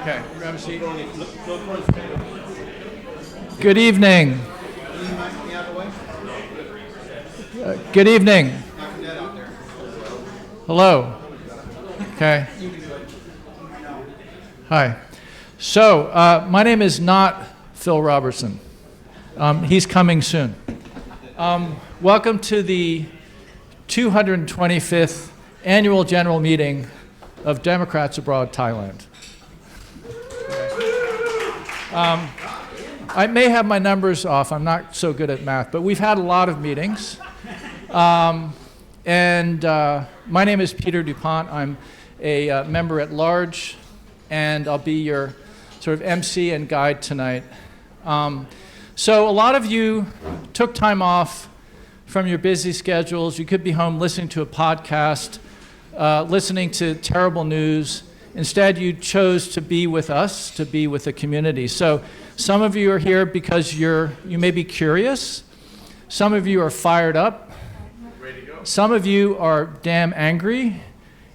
Okay, grab a seat. Good evening. Good evening. Hello. Okay. Hi. So, my name is not Phil Robertson. He's coming soon. Welcome to the 225th Annual General Meeting of Democrats Abroad, Thailand. I may have my numbers off. I'm not so good at math, but we've had a lot of meetings. My name is Peter DuPont. I'm a member at large, and I'll be your sort of MC and guide tonight. So a lot of you took time off from your busy schedules. You could be home listening to a podcast, listening to terrible news. Instead, you chose to be with us, to be with the community. So some of you are here because you may be curious. Some of you are fired up. Ready to go. Some of you are damn angry.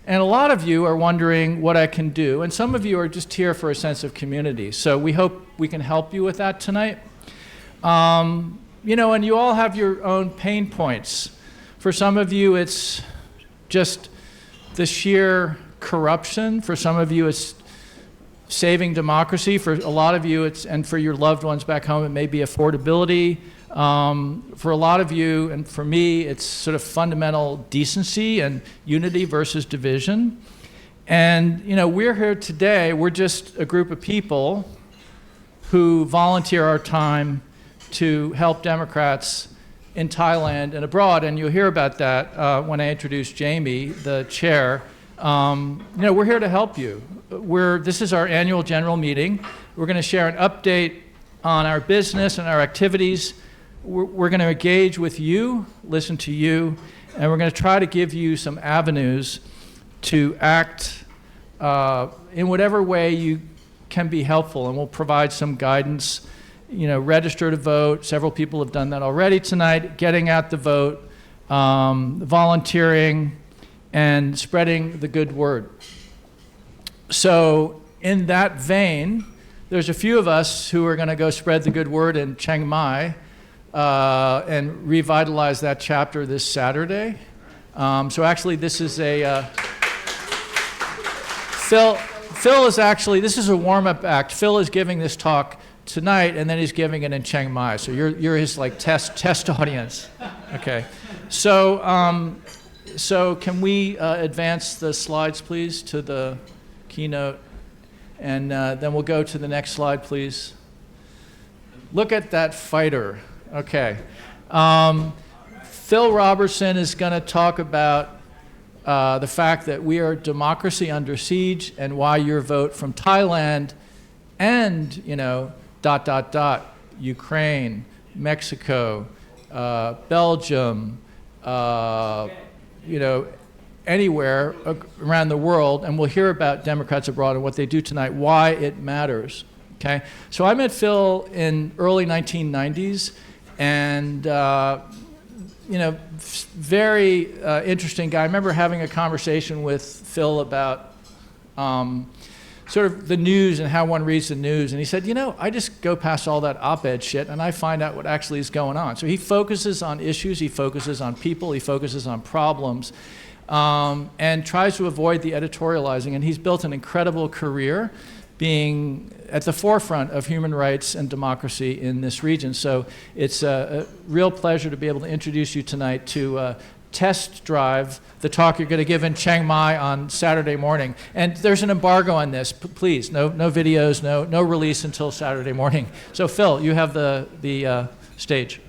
And a lot of you are wondering what I can do. And some of you are just here for a sense of community. So we hope we can help you with that tonight. And you all have your own pain points. For some of you, it's just the sheer corruption. For some of you, it's saving democracy. For a lot of you, and for your loved ones back home, it may be affordability. For a lot of you, and for me, it's sort of fundamental decency and unity versus division. And, we're here today. We're just a group of people who volunteer our time to help Democrats in Thailand and abroad. And you'll hear about that when I introduce Jamie, the chair. We're here to help you. This is our annual general meeting. We're going to share an update on our business and our activities. We're going to engage with you, listen to you, and we're going to try to give you some avenues to act in whatever way you can be helpful, and we'll provide some guidance. Register to vote. Several people have done that already tonight. Getting out the vote, volunteering, and spreading the good word. So in that vein, there's a few of us who are going to go spread the good word in Chiang Mai and revitalize that chapter this Saturday. So actually this is Phil is actually, this is a warm-up act. Phil is giving this talk tonight, and then he's giving it in Chiang Mai. So you're his test audience. Okay. So can we advance the slides, please, to the keynote? And then we'll go to the next slide, please. Look at that fighter. Okay. Phil Robertson is going to talk about the fact that we are a democracy under siege and why your vote from Thailand and, Ukraine, Mexico, Belgium, anywhere around the world, and we'll hear about Democrats abroad and what they do tonight, why it matters, okay? So I met Phil in early 1990s, and, very interesting guy. I remember having a conversation with Phil about sort of the news and how one reads the news, and he said, I just go past all that op-ed shit and I find out what actually is going on. So he focuses on issues, he focuses on people, he focuses on problems, and tries to avoid the editorializing, and he's built an incredible career being at the forefront of human rights and democracy in this region. So it's a real pleasure to be able to introduce you tonight to test drive the talk you're going to give in Chiang Mai on Saturday morning. And there's an embargo on this. Please, no videos, no release until Saturday morning. So Phil, you have the stage.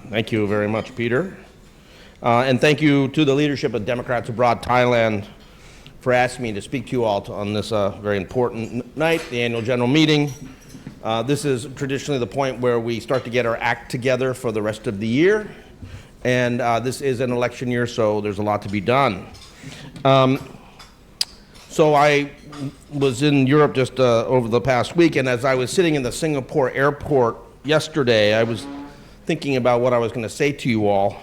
Thank you very much, Peter. And thank you to the leadership of Democrats Abroad Thailand for asking me to speak to you all on this very important night, the annual general meeting. This is traditionally the point where we start to get our act together for the rest of the year. And this is an election year, so there's a lot to be done. So I was in Europe just over the past week, and as I was sitting in the Singapore airport yesterday, I was thinking about what I was going to say to you all.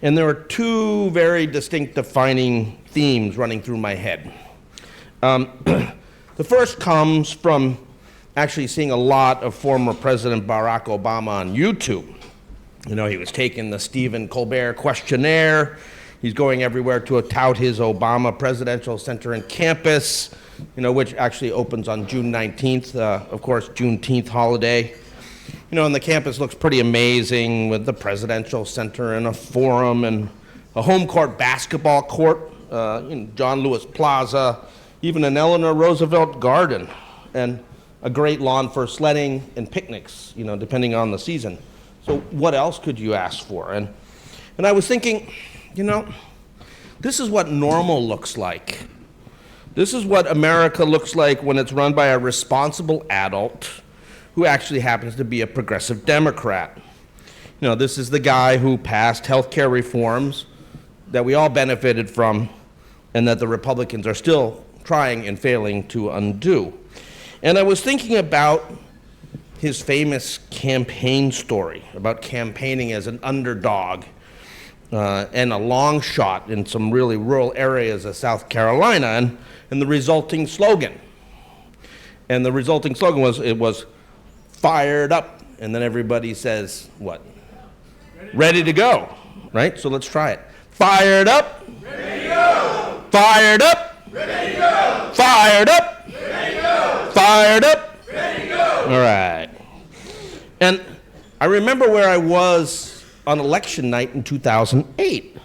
And there were two very distinct defining themes running through my head. The first comes from actually seeing a lot of former President Barack Obama on YouTube. You know, he was taking the Stephen Colbert questionnaire. He's going everywhere to tout his Obama Presidential Center and campus, you know, which actually opens on June 19th, of course, Juneteenth holiday. You know, and the campus looks pretty amazing with the Presidential Center and a forum and a home court basketball court, John Lewis Plaza, even an Eleanor Roosevelt garden, and a great lawn for sledding and picnics, you know, depending on the season. So what else could you ask for? And I was thinking, you know, this is what normal looks like. This is what America looks like when it's run by a responsible adult who actually happens to be a progressive Democrat. You know, this is the guy who passed health care reforms that we all benefited from and that the Republicans are still trying and failing to undo. And I was thinking about his famous campaign story about campaigning as an underdog and a long shot in some really rural areas of South Carolina, and the resulting slogan. And the resulting slogan was fired up, and then everybody says, what? Ready to go, right? So let's try it. Fired up. Ready to go. Fired up. Ready to go. Fired up. Ready to go. Fired up. Ready to go. All right. And I remember where I was on election night in 2008.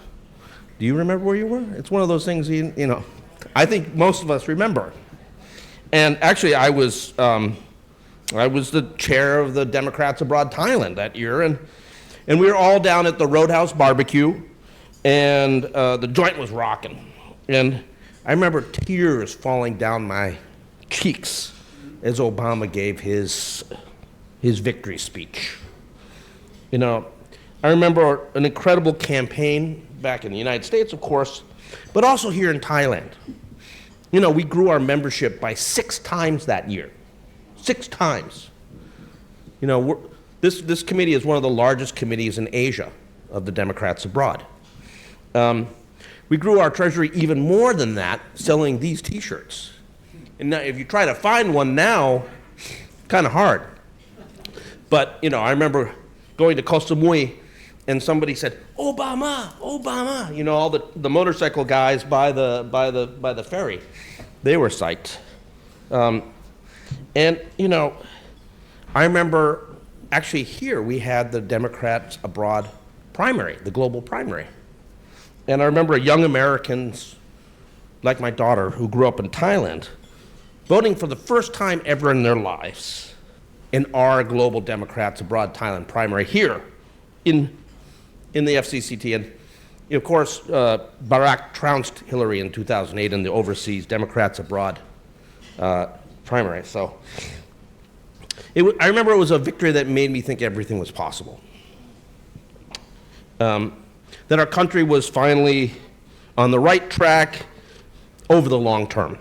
Do you remember where you were? It's one of those things, you know, I think most of us remember. And actually, I was the chair of the Democrats Abroad Thailand that year, and we were all down at the Roadhouse barbecue, and the joint was rocking. And I remember tears falling down my cheeks as Obama gave his victory speech. You know, I remember an incredible campaign back in the United States, of course, but also here in Thailand. You know, we grew our membership by 6 times that year. 6 times. You know, this committee is one of the largest committees in Asia of the Democrats abroad. We grew our treasury even more than that, selling these T-shirts. And now, if you try to find one now, kind of hard. But, you know, I remember going to Koh Samui, and somebody said, "Obama, Obama!" You know, all the motorcycle guys by the ferry, they were psyched. And, you know, I remember actually here we had the Democrats abroad primary, the global primary. And I remember young Americans, like my daughter, who grew up in Thailand, voting for the first time ever in their lives in our global Democrats abroad Thailand primary here in the FCCT. And, of course, Barack trounced Hillary in 2008 in the overseas Democrats abroad primary. So I remember it was a victory that made me think everything was possible. That our country was finally on the right track over the long term.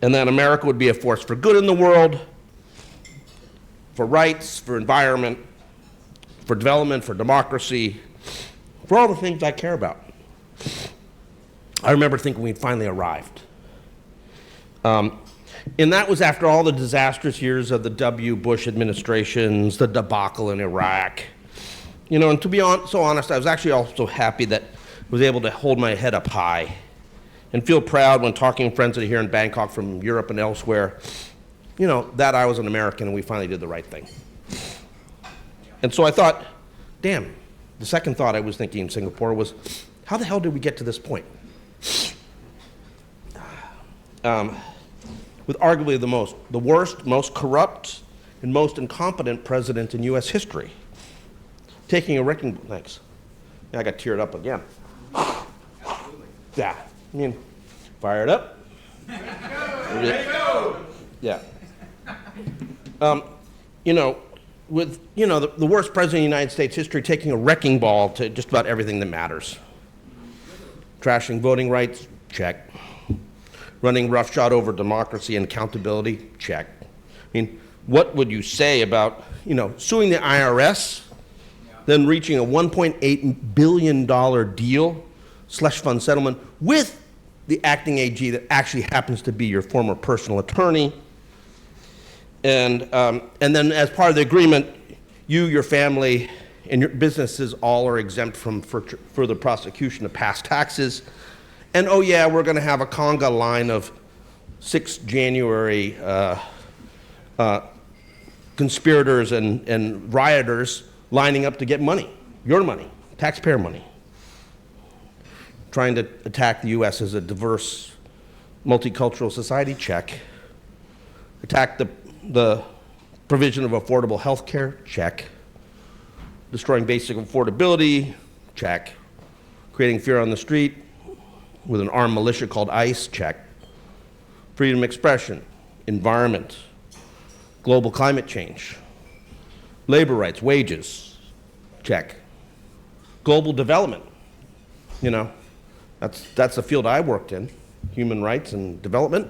And that America would be a force for good in the world, for rights, for environment, for development, for democracy, for all the things I care about. I remember thinking we'd finally arrived. And that was after all the disastrous years of the W. Bush administrations, the debacle in Iraq. You know, and to be so honest, I was actually also happy that I was able to hold my head up high and feel proud when talking to friends that are here in Bangkok from Europe and elsewhere, you know, that I was an American and we finally did the right thing. And so I thought, damn, the second thought I was thinking in Singapore was, how the hell did we get to this point? With arguably the worst, most corrupt, and most incompetent president in U.S. history. Taking a wrecking, thanks. Yeah, I got teared up again. Absolutely. Yeah, I mean, fired up. Ready to go. Yeah. You know, with, you know, the worst president in United States history taking a wrecking ball to just about everything that matters. Trashing voting rights, check. Running roughshod over democracy and accountability, check. I mean, what would you say about, you know, suing the IRS then reaching a $1.8 billion deal, slush fund settlement with the acting AG that actually happens to be your former personal attorney. And then as part of the agreement, you, your family, and your businesses all are exempt from further prosecution of past taxes. And oh yeah, we're going to have a conga line of 6 January conspirators and rioters lining up to get money, your money, taxpayer money, trying to attack the U.S. as a diverse, multicultural society, check. Attack the provision of affordable health care, check. Destroying basic affordability, check. Creating fear on the street with an armed militia called ICE, check. Freedom of expression, environment, global climate change, labor rights, wages, check. Global development, you know, that's the field I worked in, human rights and development.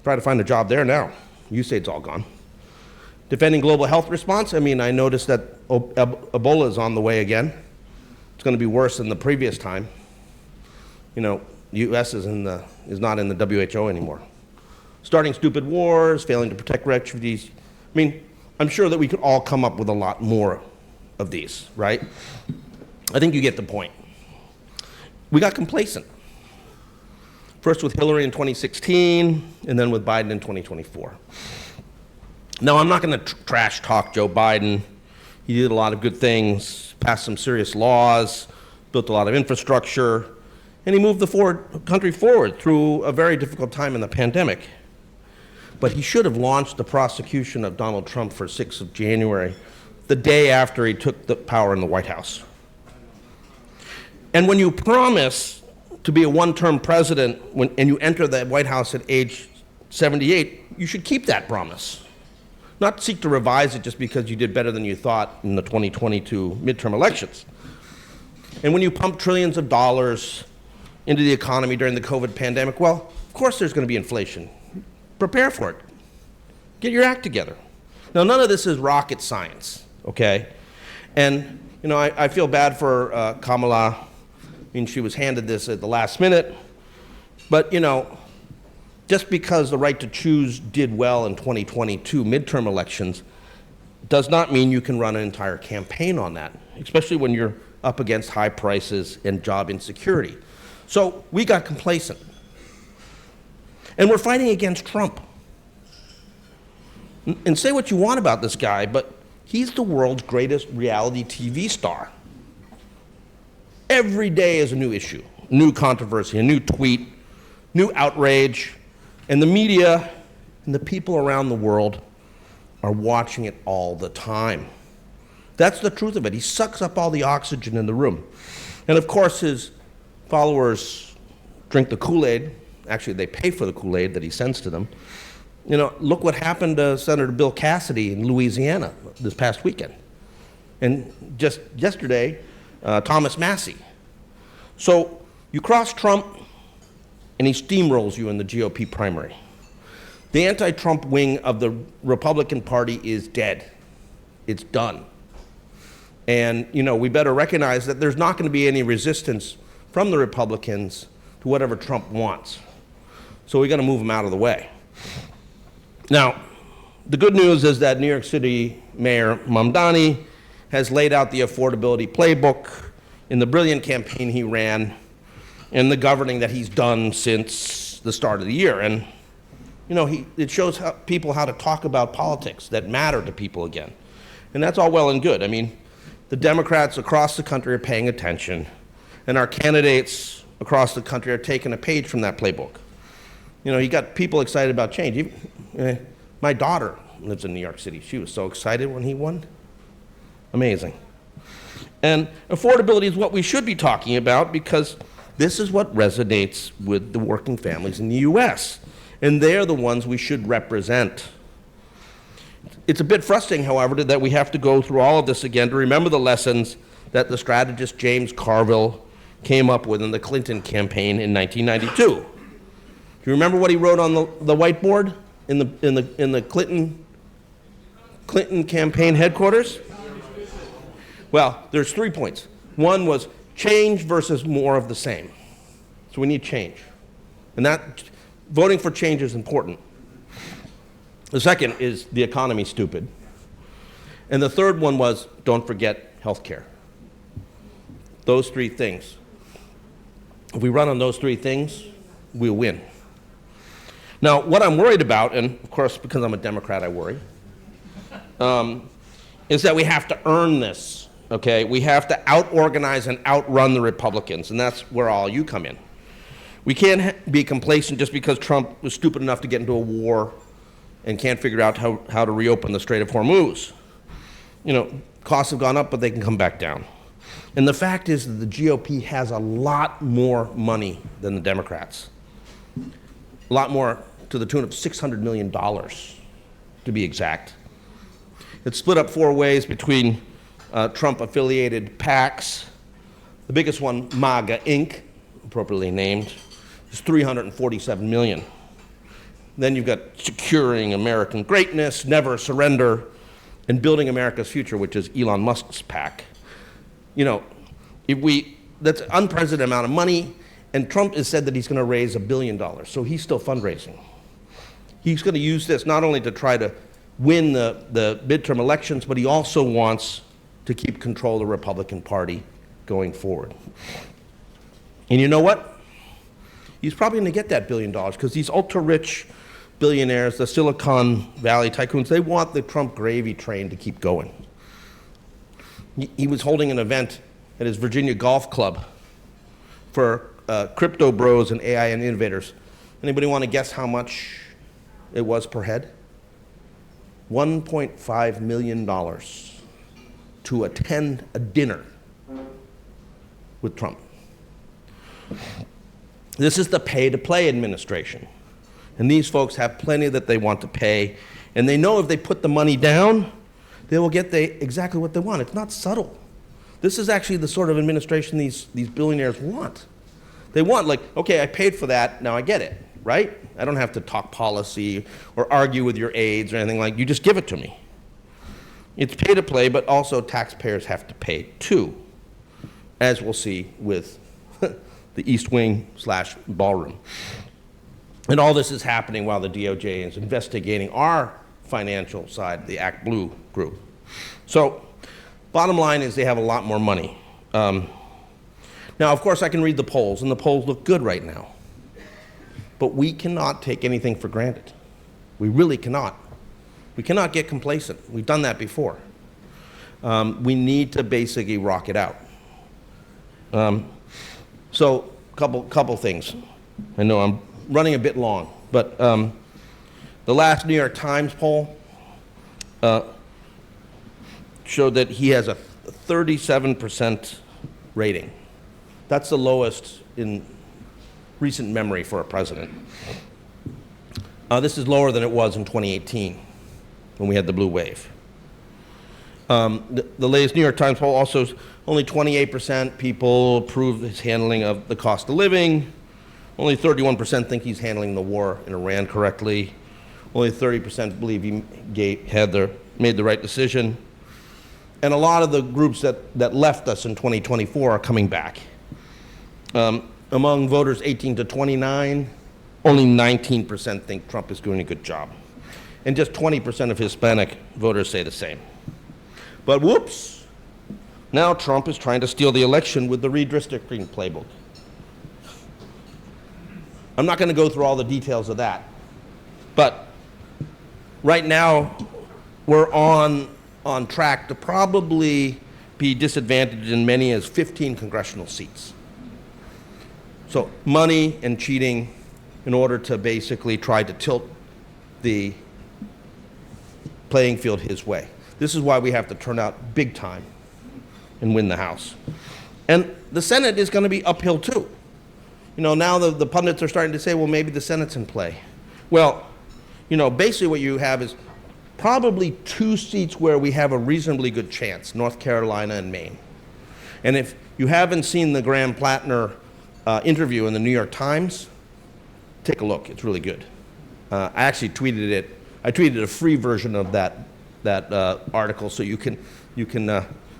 Try to find a job there now. USAID's all gone. Defending global health response, I mean, I noticed that Ebola is on the way again. It's going to be worse than the previous time. You know, the U.S. is not in the WHO anymore. Starting stupid wars, failing to protect refugees. I mean, I'm sure that we could all come up with a lot more of these, right? I think you get the point. We got complacent. First with Hillary in 2016, and then with Biden in 2024. Now, I'm not going to trash talk Joe Biden. He did a lot of good things, passed some serious laws, built a lot of infrastructure, and he moved the country forward through a very difficult time in the pandemic. But he should have launched the prosecution of Donald Trump for 6th of January, the day after he took the power in the White House. And when you promise to be a one-term president and you enter the White House at age 78, you should keep that promise. Not seek to revise it just because you did better than you thought in the 2022 midterm elections. And when you pump trillions of dollars into the economy during the COVID pandemic, well, of course there's going to be inflation. Prepare for it. Get your act together. Now, none of this is rocket science, okay? And, you know, I feel bad for Kamala. I mean, she was handed this at the last minute. But, you know, just because the right to choose did well in 2022 midterm elections does not mean you can run an entire campaign on that, especially when you're up against high prices and job insecurity. So we got complacent. And we're fighting against Trump. And say what you want about this guy, but he's the world's greatest reality TV star. Every day is a new issue, new controversy, a new tweet, new outrage, and the media and the people around the world are watching it all the time. That's the truth of it. He sucks up all the oxygen in the room. And of course, his followers drink the Kool-Aid. Actually, they pay for the Kool-Aid that he sends to them. You know, look what happened to Senator Bill Cassidy in Louisiana this past weekend. And just yesterday, Thomas Massey. So you cross Trump, and he steamrolls you in the GOP primary. The anti-Trump wing of the Republican Party is dead. It's done. And, you know, we better recognize that there's not going to be any resistance from the Republicans to whatever Trump wants. So we got to move him out of the way. Now, the good news is that New York City Mayor Mamdani has laid out the affordability playbook in the brilliant campaign he ran and the governing that he's done since the start of the year. And, you know, it shows people how to talk about politics that matter to people again. And that's all well and good. I mean, the Democrats across the country are paying attention, and our candidates across the country are taking a page from that playbook. You know, you got people excited about change. My daughter lives in New York City. She was so excited when he won. Amazing. And affordability is what we should be talking about because this is what resonates with the working families in the U.S., and they're the ones we should represent. It's a bit frustrating, however, that we have to go through all of this again to remember the lessons that the strategist James Carville came up with in the Clinton campaign in 1992. Do you remember what he wrote on the whiteboard in the Clinton campaign headquarters? Well, there's 3 points. One was change versus more of the same. So we need change. And that, voting for change is important. The second is the economy's stupid. And the third one was don't forget health care. Those 3 things. If we run on those 3 things, we'll win. Now, what I'm worried about, and of course, because I'm a Democrat, I worry, is that we have to earn this, okay? We have to out-organize and outrun the Republicans, and that's where all you come in. We can't be complacent just because Trump was stupid enough to get into a war and can't figure out how to reopen the Strait of Hormuz. You know, costs have gone up, but they can come back down. And the fact is that the GOP has a lot more money than the Democrats. A lot more, to the tune of $600 million, to be exact. It's split up 4 ways between Trump-affiliated PACs. The biggest one, MAGA Inc., appropriately named, is $347 million. Then you've got Securing American Greatness, Never Surrender, and Building America's Future, which is Elon Musk's PAC. You know, that's an unprecedented amount of money, and Trump has said that he's going to raise $1 billion, so he's still fundraising. He's going to use this not only to try to win the midterm elections, but he also wants to keep control of the Republican Party going forward. And you know what? He's probably going to get that $1 billion because these ultra-rich billionaires, the Silicon Valley tycoons, they want the Trump gravy train to keep going. He was holding an event at his Virginia Golf Club for crypto bros and AI and innovators. Anybody want to guess how much it was per head? $1.5 million to attend a dinner with Trump. This is the pay-to-play administration. And these folks have plenty that they want to pay. And they know if they put the money down, they will get exactly what they want. It's not subtle. This is actually the sort of administration these billionaires want. They want, like, okay, I paid for that, now I get it, right? I don't have to talk policy or argue with your aides or anything like that. You just give it to me. It's pay to play, but also taxpayers have to pay too, as we'll see with the East Wing / ballroom. And all this is happening while the DOJ is investigating our financial side, the Act Blue group. So, bottom line is they have a lot more money. Now, of course, I can read the polls, and the polls look good right now. But we cannot take anything for granted. We really cannot. We cannot get complacent. We've done that before. We need to basically rock it out. So, couple things. I know I'm running a bit long, but the last New York Times poll showed that he has a 37% rating. That's the lowest in recent memory for a president. This is lower than it was in 2018 when we had the blue wave. The latest New York Times poll also only 28% people approve his handling of the cost of living. Only 31% think he's handling the war in Iran correctly. Only 30% believe he made the right decision. And a lot of the groups that left us in 2024 are coming back. Among voters 18 to 29, only 19% think Trump is doing a good job. And just 20% of Hispanic voters say the same. But whoops, now Trump is trying to steal the election with the redistricting playbook. I'm not going to go through all the details of that. But right now, we're on track to probably be disadvantaged in many as 15 congressional seats. So money and cheating in order to basically try to tilt the playing field his way. This is why we have to turn out big time and win the House. And the Senate is going to be uphill too. You know, now the pundits are starting to say, well, maybe the Senate's in play. Well, you know, basically what you have is probably 2 seats where we have a reasonably good chance, North Carolina and Maine. And if you haven't seen the Graham Plattner interview in the New York Times, take a look. It's really good. I actually tweeted it. I tweeted a free version of that article, so you can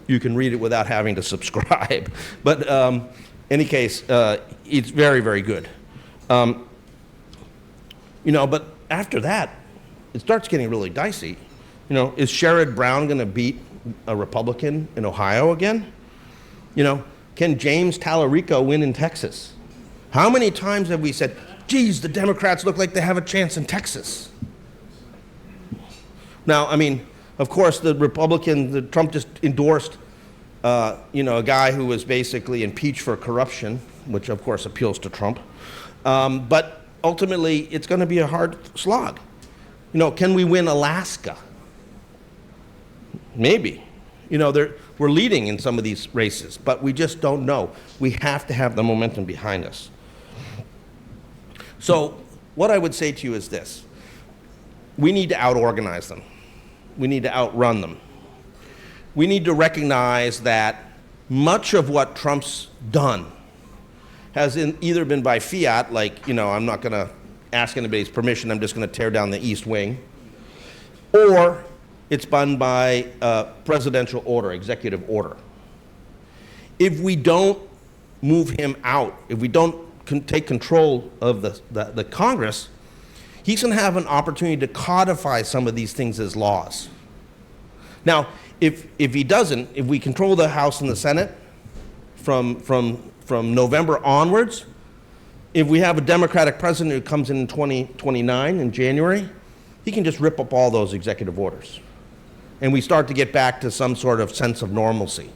you can read it without having to subscribe. But any case, it's very, very good. But after that, it starts getting really dicey. Is Sherrod Brown going to beat a Republican in Ohio again? Can James Tallarico win in Texas? How many times have we said, geez, the Democrats look like they have a chance in Texas? Now, of course, Trump just endorsed, a guy who was basically impeached for corruption, which of course appeals to Trump. But ultimately, it's going to be a hard slog. Can we win Alaska? Maybe. We're leading in some of these races, but we just don't know. We have to have the momentum behind us. So what I would say to you is this. We need to out-organize them. We need to outrun them. We need to recognize that much of what Trump's done has either been by fiat, like, I'm not going to ask anybody's permission, I'm just going to tear down the East Wing, or it's done by presidential order, executive order. If we don't move him out, if we don't take control of the Congress, he's going to have an opportunity to codify some of these things as laws. Now, if he doesn't, if we control the House and the Senate from November onwards, if we have a Democratic president who comes in 2029 in January, he can just rip up all those executive orders. And we start to get back to some sort of sense of normalcy.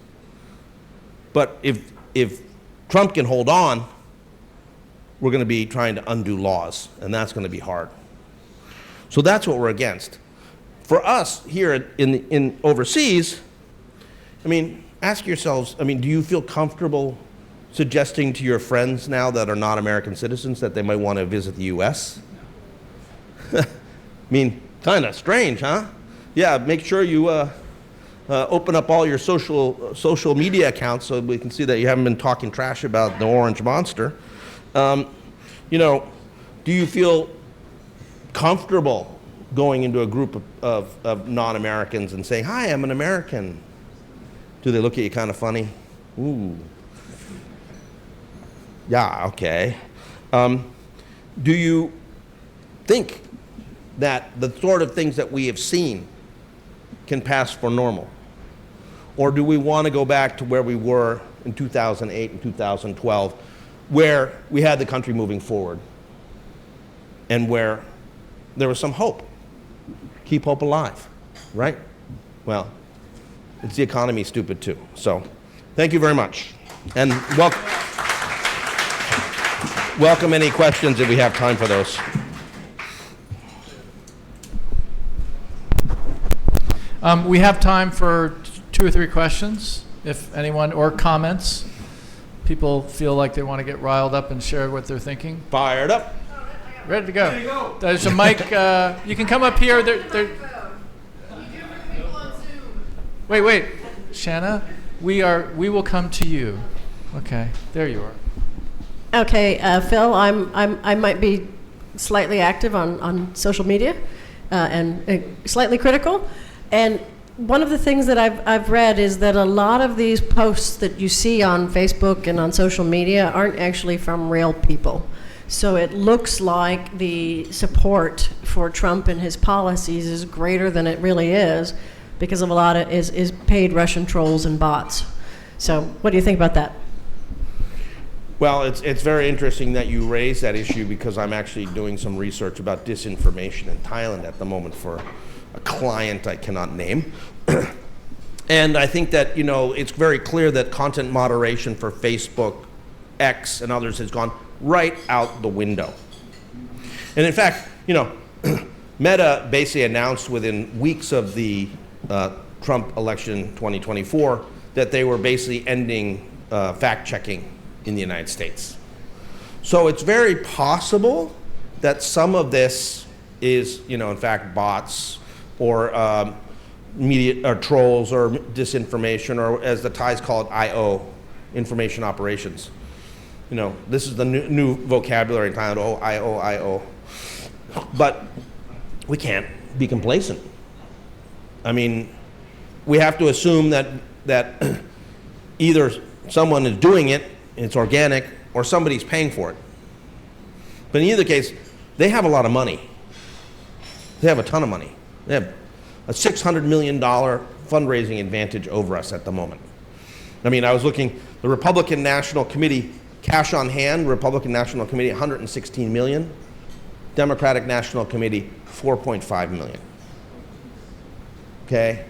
But if Trump can hold on, we're going to be trying to undo laws, and that's going to be hard. So that's what we're against. For us here in overseas, ask yourselves, do you feel comfortable suggesting to your friends now that are not American citizens that they might want to visit the U.S.? Kind of strange, huh? Yeah, make sure you open up all your social media accounts so we can see that you haven't been talking trash about the orange monster. Do you feel comfortable going into a group of non-Americans and saying, hi, I'm an American? Do they look at you kind of funny? Ooh. Yeah, okay. Do you think that the sort of things that we have seen can pass for normal? Or do we want to go back to where we were in 2008 and 2012, where we had the country moving forward and where there was some hope? Keep hope alive, right? Well, it's the economy, stupid too. So thank you very much. And welcome any questions if we have time for those. We have time for 2 or 3 questions, if anyone, or comments. People feel like they want to get riled up and share what they're thinking. Fired up. Ready to go. Ready to go. There's a mic. You can come up here. Wait. Shanna, we will come to you. Okay, there you are. Okay, Phil, I might be slightly active on social media and slightly critical. And one of the things that I've read is that a lot of these posts that you see on Facebook and on social media aren't actually from real people. So it looks like the support for Trump and his policies is greater than it really is because of a lot of is paid Russian trolls and bots. So what do you think about that? Well, it's very interesting that you raise that issue because I'm actually doing some research about disinformation in Thailand at the moment for a client I cannot name. And I think that, it's very clear that content moderation for Facebook, X, and others has gone right out the window. And in fact, Meta basically announced within weeks of the Trump election 2024 that they were basically ending fact-checking in the United States. So it's very possible that some of this is, in fact, bots or media or trolls or disinformation, or as the Thais call it, IO, information operations. This is the new vocabulary in Thailand, IO. But we can't be complacent. We have to assume that that either someone is doing it, it's organic, or somebody's paying for it. But in either case, they have a lot of money. They have a ton of money. They have a $600 million fundraising advantage over us at the moment. I mean, I was looking, the Republican National Committee, cash on hand, Republican National Committee, 116 million. Democratic National Committee, 4.5 million. Okay?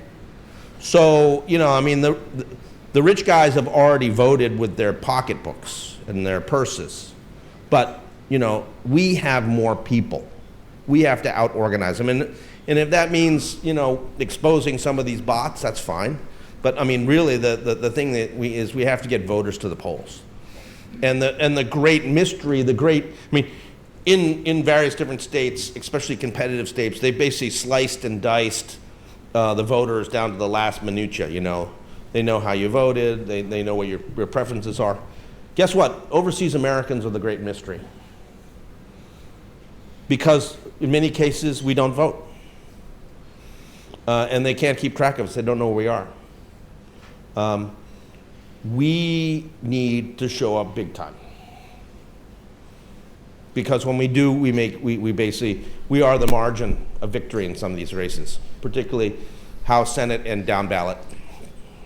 So, you know, I mean, the rich guys have already voted with their pocketbooks and their purses. But, you know, we have more people. We have to out-organize them. And if that means, you know, exposing some of these bots, that's fine. But, I mean, really, the thing that we have to get voters to the polls. And the great mystery, I mean, in various different states, especially competitive states, they basically sliced and diced the voters down to the last minutia, you know. They know how you voted, they know what your preferences are. Guess what? Overseas Americans are the great mystery. Because in many cases, we don't vote. And they can't keep track of us, they don't know where we are. We need to show up big time. Because when we do, we basically, we are the margin of victory in some of these races, particularly House, Senate, and down ballot.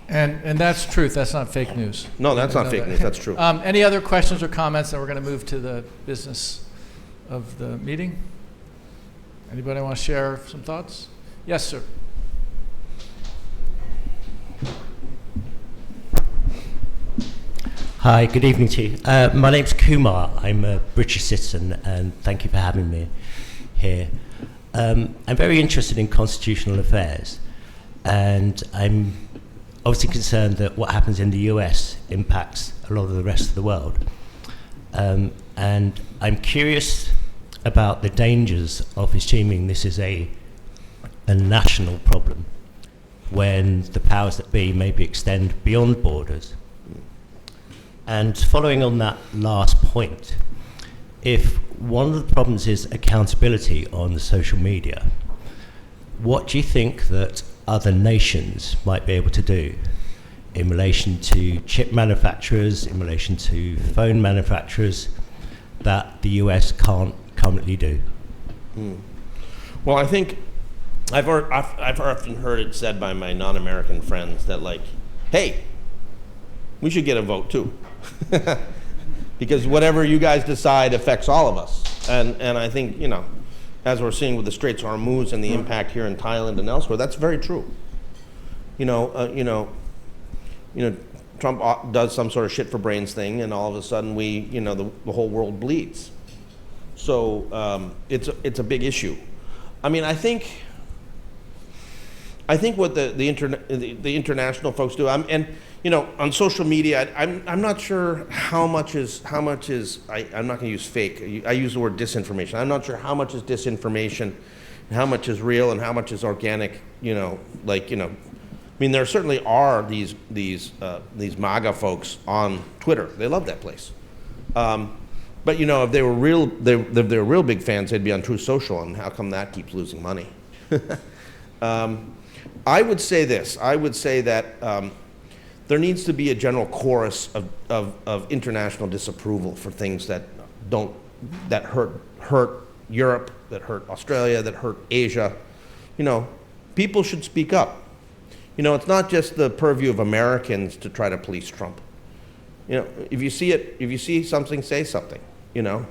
And that's truth, that's not fake news. No, that's not fake news, that's true. Any other questions or comments? Then we're going to move to the business of the meeting. Anybody want to share some thoughts? Yes, sir. Hi, good evening to you. My name's Kumar. I'm a British citizen, and thank you for having me here. I'm very interested in constitutional affairs, and I'm obviously concerned that what happens in the US impacts a lot of the rest of the world. And I'm curious about the dangers of assuming this is a national problem when the powers that be maybe extend beyond borders. And following on that last point, if one of the problems is accountability on social media, what do you think that other nations might be able to do in relation to chip manufacturers, in relation to phone manufacturers, that the US can't currently do? Well, I think I've often heard it said by my non-American friends that, like, hey, we should get a vote too. Because whatever you guys decide affects all of us. And I think, you know, as we're seeing with the Straits of Hormuz and the impact here in Thailand and elsewhere, that's very true. You know, Trump does some sort of shit for brains thing, and all of a sudden the whole world bleeds. So it's a big issue. I mean, I think what the international folks do, and you know, on social media, I'm not sure how much is I'm not going to use fake. I use the word disinformation. I'm not sure how much is disinformation, and how much is real, and how much is organic. You know, like, you know, I mean, there certainly are these MAGA folks on Twitter. They love that place. But you know, if they were real big fans, they'd be on Truth Social, and how come that keeps losing money? I would say this. I would say that there needs to be a general chorus of international disapproval for things that hurt Europe, that hurt Australia, that hurt Asia. You know, people should speak up. You know, it's not just the purview of Americans to try to police Trump. You know, if you see something, say something. You know,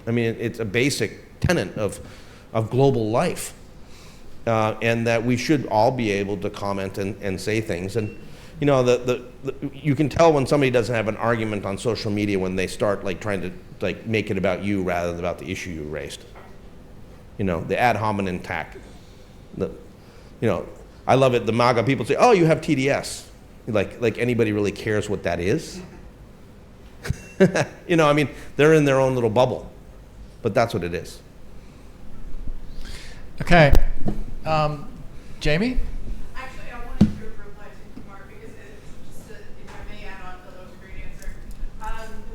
I mean, it's a basic tenet of global life, and that we should all be able to comment and say things. And you know, you can tell when somebody doesn't have an argument on social media when they start like trying to like make it about you rather than about the issue you raised. You know, the ad hominem tack. You know, I love it. The MAGA people say, "Oh, you have TDS," like anybody really cares what that is. You know, I mean, they're in their own little bubble, but that's what it is. Okay, Jamie? Actually, I wanted to reply to Kumar because if I may add on, that was a great answer.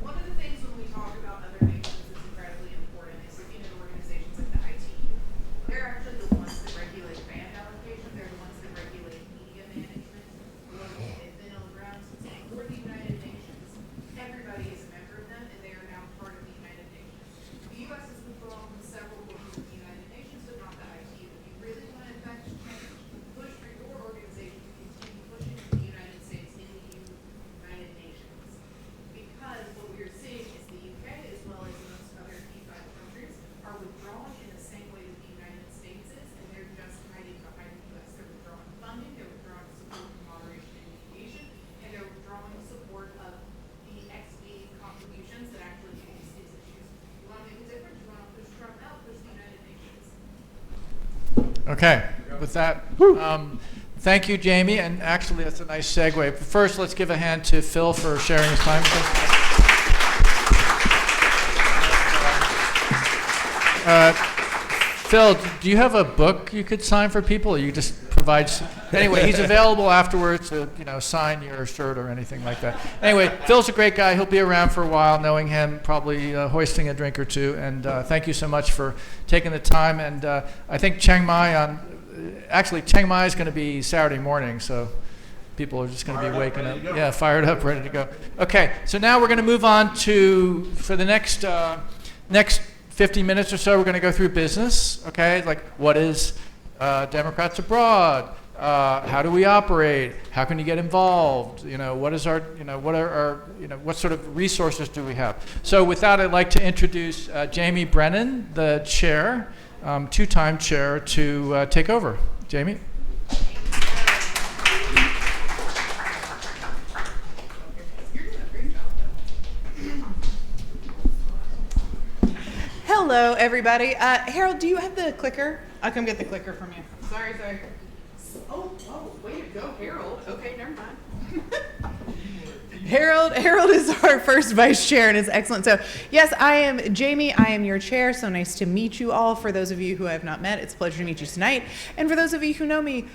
One of the things when we talk about other nations is incredibly important is looking at organizations like the ITU. They're actually the ones that regulate band allocation. They're the ones that regulate media management. The Okay, with that, thank you, Jamie, and actually that's a nice segue. But first, let's give a hand to Phil for sharing his time with us. Phil, do you have a book you could sign for people, or you just provide? Anyway, he's available afterwards to sign your shirt or anything like that. Anyway, Phil's a great guy. He'll be around for a while, knowing him, probably hoisting a drink or two. And thank you so much for taking the time. And I think Chiang Mai is going to be Saturday morning, so people are just going to be waking up. Yeah, fired up, ready to go. Okay, so now we're going to move on for the next 50 minutes or so, we're going to go through business, okay? Like, what is Democrats Abroad? How do we operate? How can you get involved? What is our, what sort of resources do we have? So with that, I'd like to introduce Jamie Brennan, the chair, two-time chair, to take over. Jamie? Hello, everybody. Harold, do you have the clicker? I'll come get the clicker from you. Sorry. Oh, way to go, Harold. Okay, never mind. Harold is our first vice chair and is excellent. So, yes, I am Jamie. I am your chair. So nice to meet you all. For those of you who I have not met, it's a pleasure to meet you tonight. And for those of you who know me,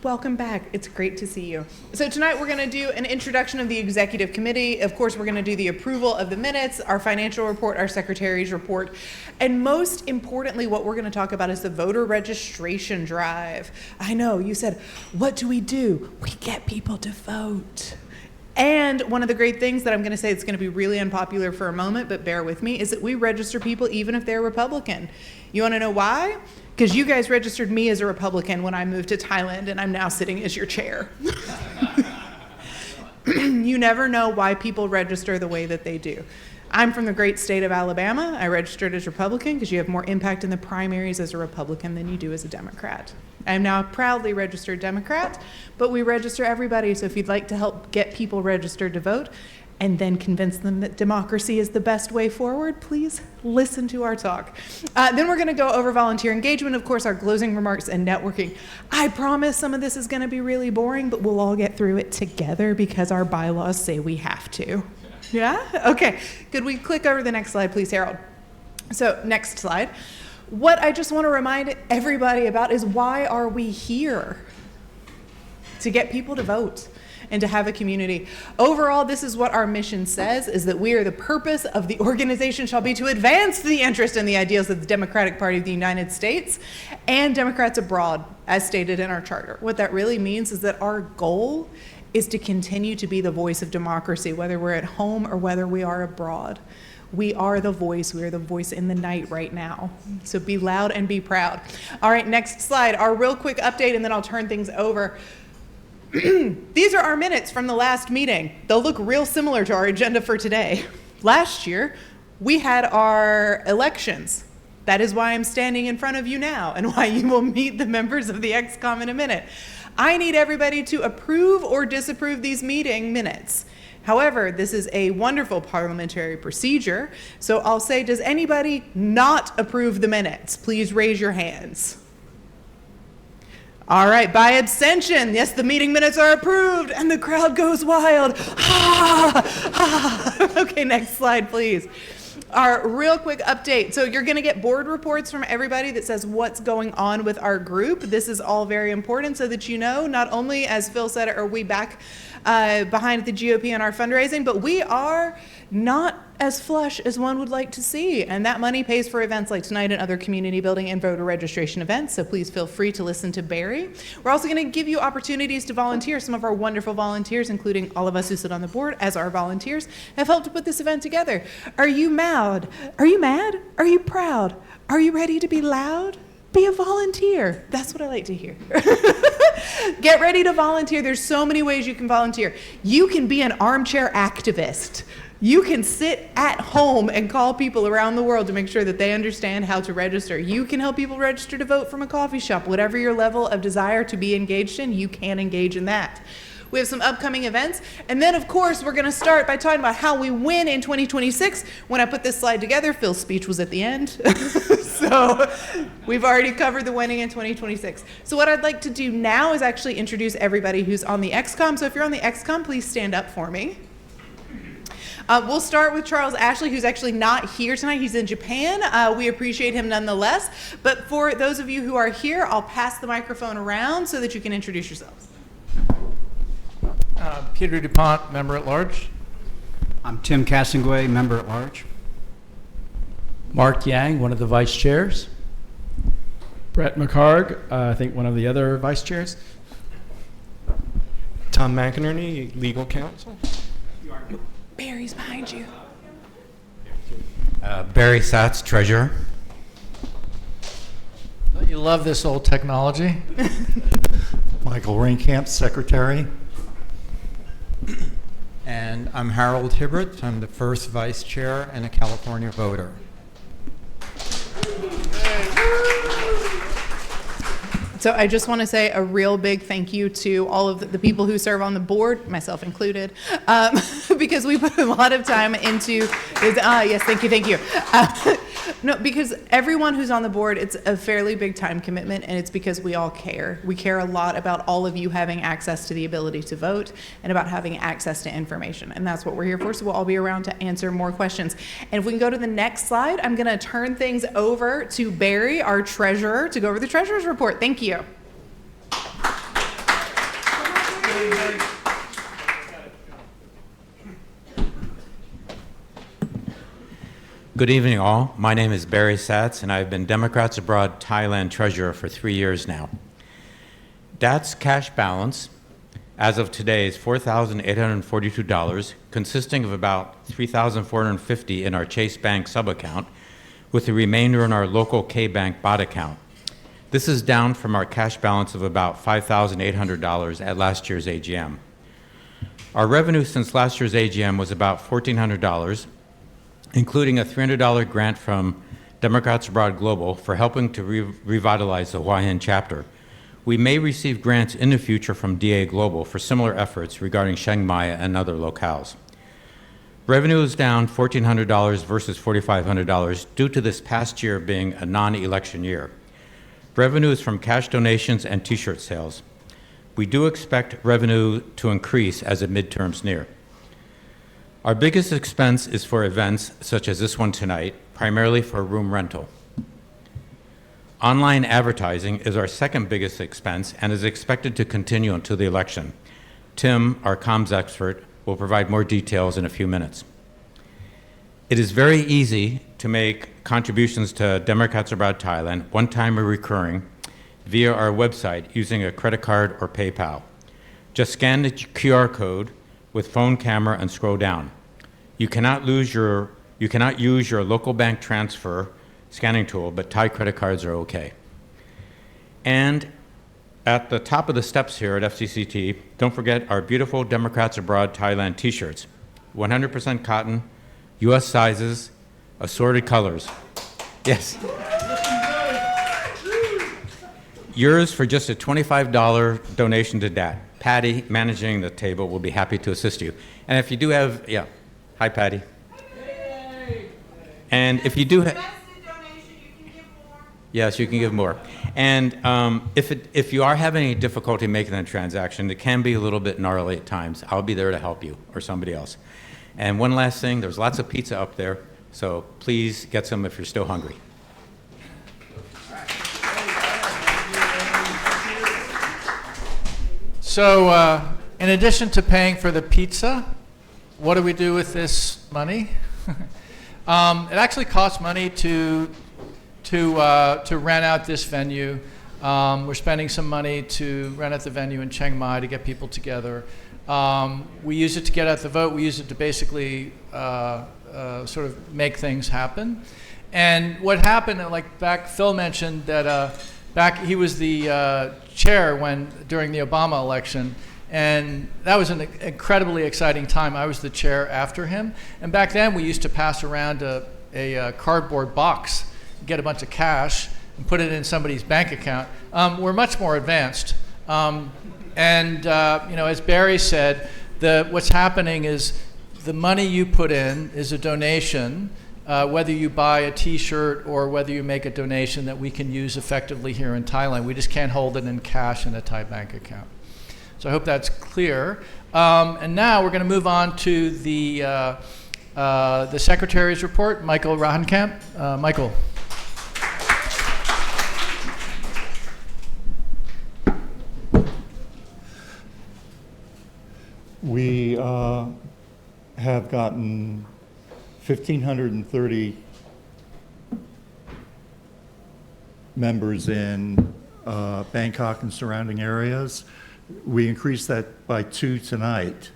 welcome back. It's great to see you. So tonight we're going to do an introduction of the executive committee. Of course, we're going to do the approval of the minutes, our financial report, our secretary's report, and most importantly, what we're going to talk about is the voter registration drive. I know, you said, what do? We get people to vote. And one of the great things that I'm going to say that's going to be really unpopular for a moment, but bear with me, is that we register people even if they're Republican. You want to know why? Because you guys registered me as a Republican when I moved to Thailand, and I'm now sitting as your chair. You never know why people register the way that they do. I'm from the great state of Alabama. I registered as Republican because you have more impact in the primaries as a Republican than you do as a Democrat. I am now a proudly registered Democrat, but we register everybody, so if you'd like to help get people registered to vote, and then convince them that democracy is the best way forward, please listen to our talk. Then we're going to go over volunteer engagement, of course, our closing remarks and networking. I promise some of this is going to be really boring, but we'll all get through it together because our bylaws say we have to. Yeah? Okay. Could we click over the next slide, please, Harold? So, next slide. What I just want to remind everybody about is why are we here? To get people to vote and to have a community. Overall, this is what our mission says, is that the purpose of the organization shall be to advance the interest and the ideals of the Democratic Party of the United States and Democrats abroad, as stated in our charter. What that really means is that our goal is to continue to be the voice of democracy, whether we're at home or whether we are abroad. We are the voice. We are the voice in the night right now. So be loud and be proud. All right, next slide. Our real quick update, and then I'll turn things over. These are our minutes from the last meeting. They'll look real similar to our agenda for today. Last year, we had our elections. That is why I'm standing in front of you now and why you will meet the members of the ExCom in a minute. I need everybody to approve or disapprove these meeting minutes. However, this is a wonderful parliamentary procedure, so I'll say, does anybody not approve the minutes? Please raise your hands. All right, by abstention, yes, the meeting minutes are approved, and the crowd goes wild. Okay, next slide, please. Our real quick update. So you're going to get board reports from everybody that says what's going on with our group. This is all very important so that you know, not only, as Phil said, are we back behind the GOP on our fundraising, but we are not as flush as one would like to see. And that money pays for events like tonight and other community building and voter registration events. So please feel free to listen to Barry. We're also going to give you opportunities to volunteer. Some of our wonderful volunteers, including all of us who sit on the board as our volunteers, have helped to put this event together. Are you mad? Are you mad? Are you proud? Are you ready to be loud? Be a volunteer. That's what I like to hear. Get ready to volunteer. There's so many ways you can volunteer. You can be an armchair activist. You can sit at home and call people around the world to make sure that they understand how to register. You can help people register to vote from a coffee shop. Whatever your level of desire to be engaged in, you can engage in that. We have some upcoming events. And then, of course, we're going to start by talking about how we win in 2026. When I put this slide together, Phil's speech was at the end. So we've already covered the winning in 2026. So what I'd like to do now is actually introduce everybody who's on the XCOM. So if you're on the XCOM, please stand up for me. We'll start with Charles Ashley, who's actually not here tonight. He's in Japan. We appreciate him nonetheless. But for those of you who are here, I'll pass the microphone around so that you can introduce yourselves. Peter DuPont, member at large. I'm Tim Cassinguay, member at large. Mark Yang, one of the vice chairs. Brett McHarg, I think one of the other vice chairs. Tom McInerney, legal counsel. Barry's behind you. Barry Satz, treasurer. Don't you love this old technology? Michael Rainkamp, secretary. And I'm Harold Hibbert. I'm the first vice chair and a California voter. So I just want to say a real big thank you to all of the people who serve on the board, myself included, because we put a lot of time into this. Yes, thank you. No, because everyone who's on the board, it's a fairly big time commitment, and it's because we all care. We care a lot about all of you having access to the ability to vote and about having access to information, and that's what we're here for, so we'll all be around to answer more questions. And if we can go to the next slide, I'm going to turn things over to Barry, our treasurer, to go over the treasurer's report. Thank you. Good evening, all. My name is Barry Satz, and I've been Democrats Abroad Thailand treasurer for 3 years now. DAT's cash balance, as of today, is $4,842, consisting of about $3,450 in our Chase Bank sub-account, with the remainder in our local K-Bank bot account. This is down from our cash balance of about $5,800 at last year's AGM. Our revenue since last year's AGM was about $1,400, including a $300 grant from Democrats Abroad Global for helping to revitalize the Hawaiian chapter. We may receive grants in the future from DA Global for similar efforts regarding Chiang Mai and other locales. Revenue is down $1,400 versus $4,500 due to this past year being a non-election year. Revenue is from cash donations and t-shirt sales. We do expect revenue to increase as the midterms near. Our biggest expense is for events such as this one tonight, primarily for room rental. Online advertising is our second biggest expense and is expected to continue until the election. Tim, our comms expert, will provide more details in a few minutes. It is very easy to make contributions to Democrats Abroad Thailand, one-time or recurring, via our website using a credit card or PayPal. Just scan the QR code with phone camera and scroll down. You cannot use your local bank transfer scanning tool, but Thai credit cards are okay. And at the top of the steps here at FCCT, don't forget our beautiful Democrats Abroad Thailand t-shirts. 100% cotton, US sizes, assorted colors. Yes. Yours for just a $25 donation to DAT. Patty, managing the table, will be happy to assist you. And if you do have, hi Patty. And if you do have, yes, you can give more. And if you are having any difficulty making that transaction, it can be a little bit gnarly at times. I'll be there to help you or somebody else. And one last thing, there's lots of pizza up there, so please get some if you're still hungry. So in addition to paying for the pizza, what do we do with this money? It actually costs money to rent out this venue. We're spending some money to rent out the venue in Chiang Mai to get people together. We use it to get out the vote. We use it to basically sort of make things happen. And what happened, like Phil mentioned that he was the chair during the Obama election, and that was an incredibly exciting time. I was the chair after him, and back then we used to pass around a cardboard box, get a bunch of cash, and put it in somebody's bank account. We're much more advanced. As Barry said, what's happening is the money you put in is a donation, whether you buy a T-shirt or whether you make a donation that we can use effectively here in Thailand. We just can't hold it in cash in a Thai bank account. So I hope that's clear. And now we're going to move on to the Secretary's report, Michael Rahenkamp. Michael. We have gotten 1,530 members in Bangkok and surrounding areas. We increased that by 2 tonight.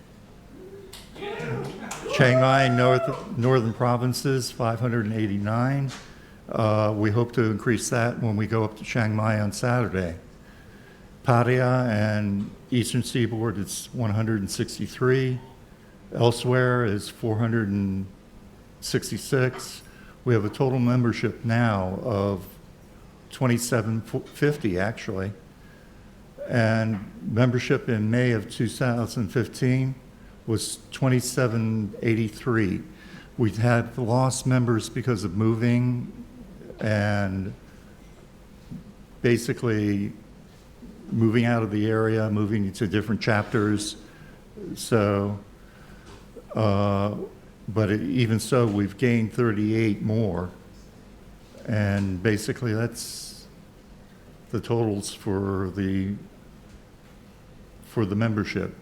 Chiang Mai, northern provinces, 589. We hope to increase that when we go up to Chiang Mai on Saturday. Pattaya and Eastern Seaboard, it's 163. Elsewhere is 466. We have a total membership now of 2,750 actually. And membership in May of 2015 was 2,783. We've had lost members because of moving and basically moving out of the area, moving to different chapters. So, but even so, we've gained 38 more. And basically that's the totals for the membership.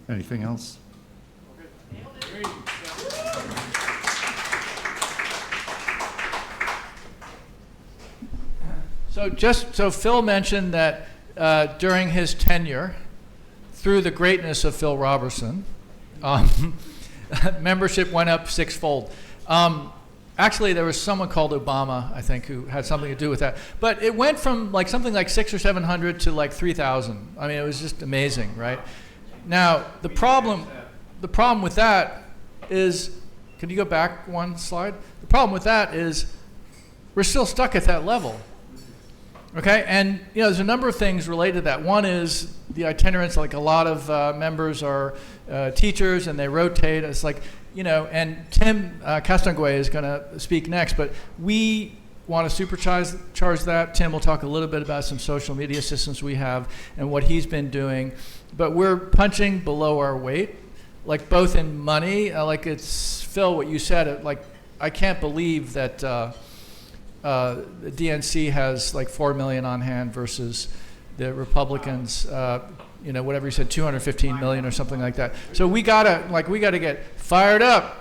Anything else? So Phil mentioned that during his tenure, through the greatness of Phil Robertson, membership went up 6-fold. Actually, there was someone called Obama, I think, who had something to do with that. But it went from like something like 600 or 700 to like 3,000. I mean, it was just amazing, right? Now, the problem with that is, can you go back one slide? The problem with that is we're still stuck at that level. Okay, and there's a number of things related to that. One is the itinerants, like a lot of members are teachers and they rotate. It's like, and Tim Castonguay is going to speak next, but we want to supercharge that. Tim will talk a little bit about some social media systems we have and what he's been doing, but we're punching below our weight, like both in money, like it's, Phil, what you said, like I can't believe that the DNC has like 4 million on hand versus the Republicans, whatever you said, 215 million or something like that. So we gotta get fired up.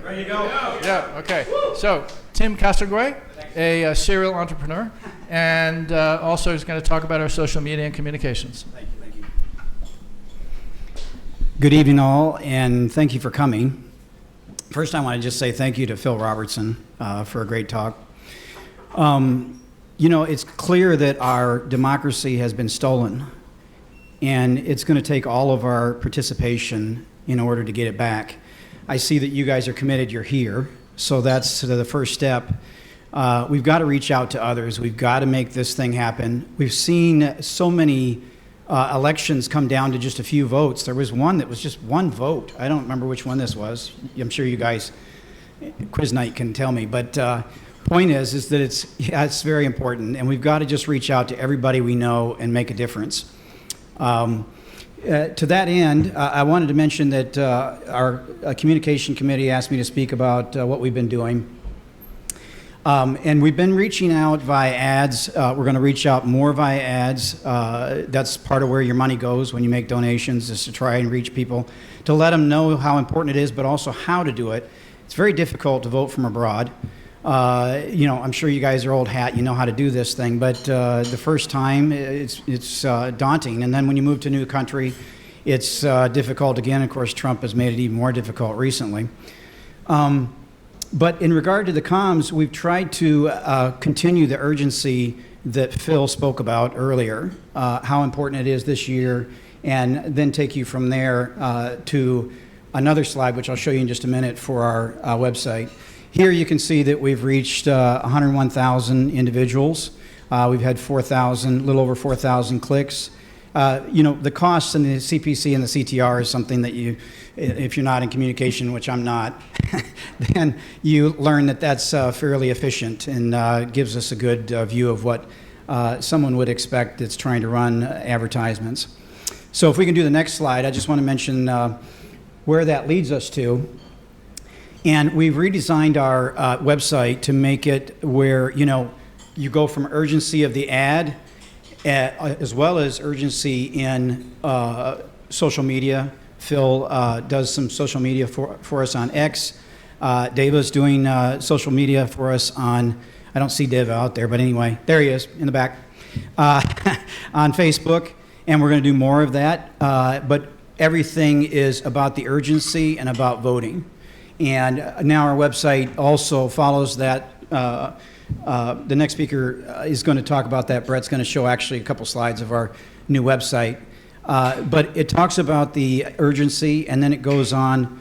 Ready to go. Yeah. Okay. So Tim Castonguay, a serial entrepreneur, and also is going to talk about our social media and communications. Thank you. Good evening, all, and thank you for coming. First, I want to just say thank you to Phil Robertson for a great talk. It's clear that our democracy has been stolen, and it's going to take all of our participation in order to get it back. I see that you guys are committed, you're here, so that's the first step. We've got to reach out to others. We've got to make this thing happen. We've seen so many elections come down to just a few votes. There was one that was just one vote. I don't remember which one this was. I'm sure you guys, quiz night, can tell me, but point is that it's very important, and we've got to just reach out to everybody we know and make a difference. To that end, I wanted to mention that our communication committee asked me to speak about what we've been doing. And we've been reaching out via ads. We're going to reach out more via ads. That's part of where your money goes when you make donations, is to try and reach people, to let them know how important it is, but also how to do it. It's very difficult to vote from abroad. I'm sure you guys are old hat, you know how to do this thing, but the first time it's daunting, and then when you move to a new country, it's difficult again. Of course, Trump has made it even more difficult recently. But in regard to the comms, we've tried to continue the urgency that Phil spoke about earlier, how important it is this year, and then take you from there to another slide, which I'll show you in just a minute, for our website. Here you can see that we've reached 101,000 individuals. We've had 4,000, a little over 4,000 clicks. The costs in the CPC and the CTR is something that you, if you're not in communication, which I'm not, then you learn that that's fairly efficient and gives us a good view of what someone would expect that's trying to run advertisements. So if we can do the next slide, I just want to mention where that leads us to. And we've redesigned our website to make it where, you go from urgency of the ad as well as urgency in social media. Phil does some social media for us on X. Deva's doing social media for us on, I don't see Deva out there, but anyway, there he is in the back, on Facebook. And we're going to do more of that. But everything is about the urgency and about voting. And now our website also follows that. The next speaker is going to talk about that. Brett's going to show actually a couple slides of our new website. But it talks about the urgency, and then it goes on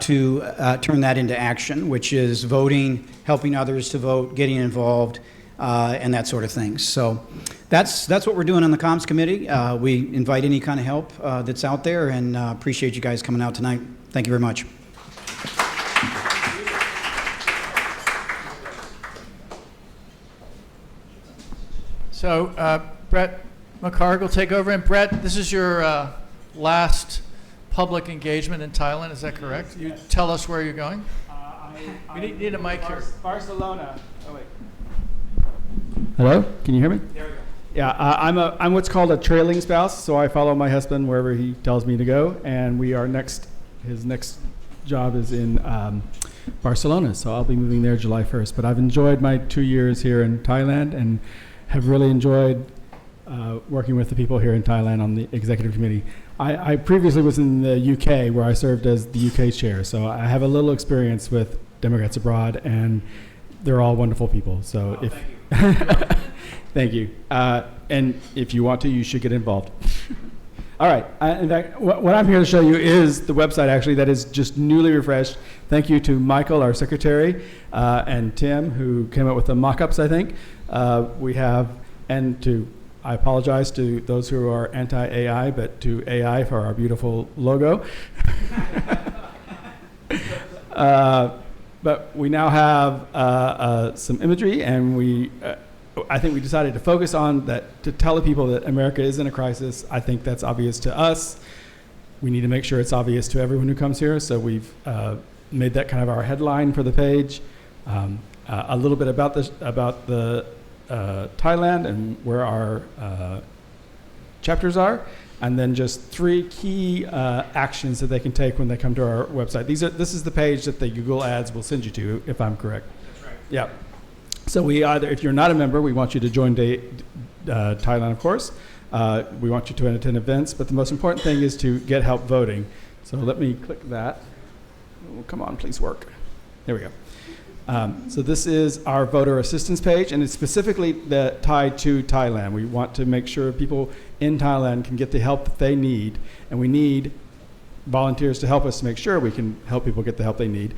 to turn that into action, which is voting, helping others to vote, getting involved, and that sort of thing. So that's what we're doing on the comms committee. We invite any kind of help that's out there, and appreciate you guys coming out tonight. Thank you very much. So Brett McHarg will take over. And Brett, this is your last public engagement in Thailand, is that correct? You tell us where you're going. We need a mic here. Barcelona. Oh, wait. Hello? Can you hear me? There we go. Yeah, I'm what's called a trailing spouse, so I follow my husband wherever he tells me to go, and his next job is in Barcelona, so I'll be moving there July 1st. But I've enjoyed my 2 years here in Thailand and have really enjoyed working with the people here in Thailand on the executive committee. I previously was in the UK where I served as the UK chair, so I have a little experience with Democrats abroad, and they're all wonderful people. So thank you. Thank you. And if you want to, you should get involved. All right. In fact, what I'm here to show you is the website, actually, that is just newly refreshed. Thank you to Michael, our secretary, and Tim, who came up with the mock-ups, I think. I apologize to those who are anti-AI, but to AI for our beautiful logo. But we now have some imagery, and I think we decided to focus on that, to tell the people that America is in a crisis. I think that's obvious to us. We need to make sure it's obvious to everyone who comes here, so we've made that kind of our headline for the page. A little bit about the Thailand and where our chapters are, and then just 3 key actions that they can take when they come to our website. This is the page that the Google Ads will send you to, if I'm correct. That's right. Yeah. So if you're not a member, we want you to join Thailand, of course. We want you to attend events, but the most important thing is to get help voting. So let me click that. Oh, come on, please work. There we go. So this is our voter assistance page, and it's specifically tied to Thailand. We want to make sure people in Thailand can get the help that they need, and we need volunteers to help us to make sure we can help people get the help they need.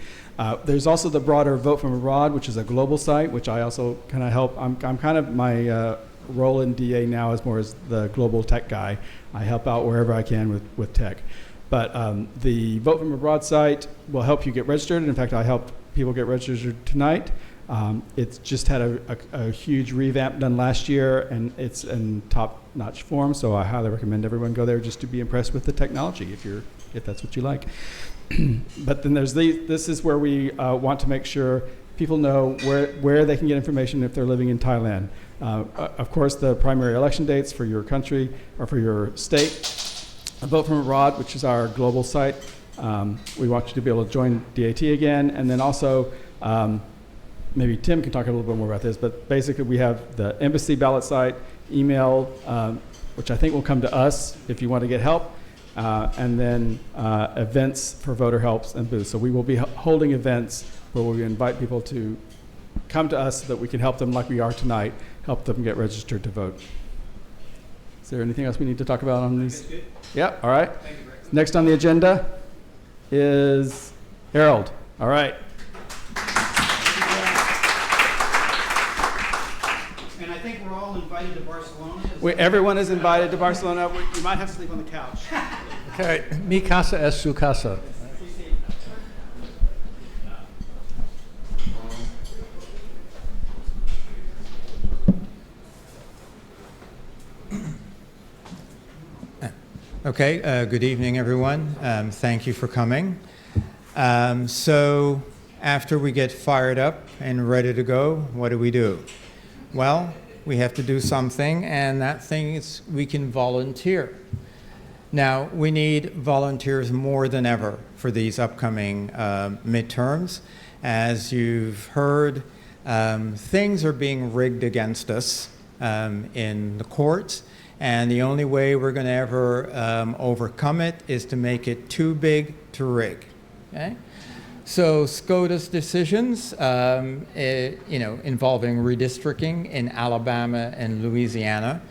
There's also the broader Vote From Abroad, which is a global site, which I also kind of help. I'm kind of, my role in DA now is more as the global tech guy. I help out wherever I can with tech. But the Vote From Abroad site will help you get registered. In fact, I helped people get registered tonight. It's just had a huge revamp done last year, and it's in top-notch form, so I highly recommend everyone go there just to be impressed with the technology if that's what you like. But then there's this is where we want to make sure people know where they can get information if they're living in Thailand. Of course, the primary election dates for your country or for your state. Vote From Abroad, which is our global site. We want you to be able to join DAT again. And then also, maybe Tim can talk a little bit more about this, but basically we have the embassy ballot site, email, which I think will come to us if you want to get help, and then events for voter helps and booths. So we will be holding events where we invite people to come to us so that we can help them like we are tonight, help them get registered to vote. Is there anything else we need to talk about on these? Yeah, all right. Thank you, Greg. Next on the agenda is Harold. All right. And I think we're all all invited to Barcelona? Everyone is invited to Barcelona. You might have to sleep on the couch. Okay, mi casa es su casa. Okay, good evening, everyone. Thank you for coming. So after we get fired up and ready to go, what do? Well, we have to do something, and that thing is we can volunteer. Now, we need volunteers more than ever for these upcoming midterms. As you've heard, things are being rigged against us in the courts. And the only way we're going to ever overcome it is to make it too big to rig. Okay? So SCOTUS decisions, involving redistricting in Alabama and Louisiana,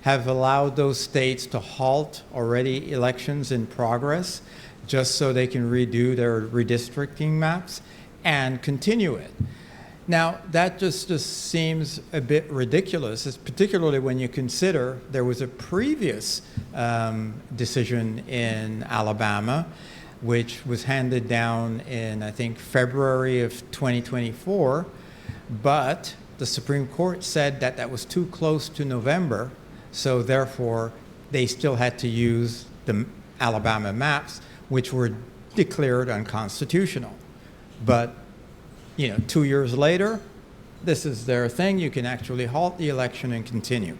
have allowed those states to halt already elections in progress, just so they can redo their redistricting maps and continue it. Now, that just seems a bit ridiculous, particularly when you consider there was a previous decision in Alabama, which was handed down in, I think, February of 2024, but the Supreme Court said that that was too close to November, so therefore they still had to use the Alabama maps, which were declared unconstitutional. But 2 years later, this is their thing. You can actually halt the election and continue.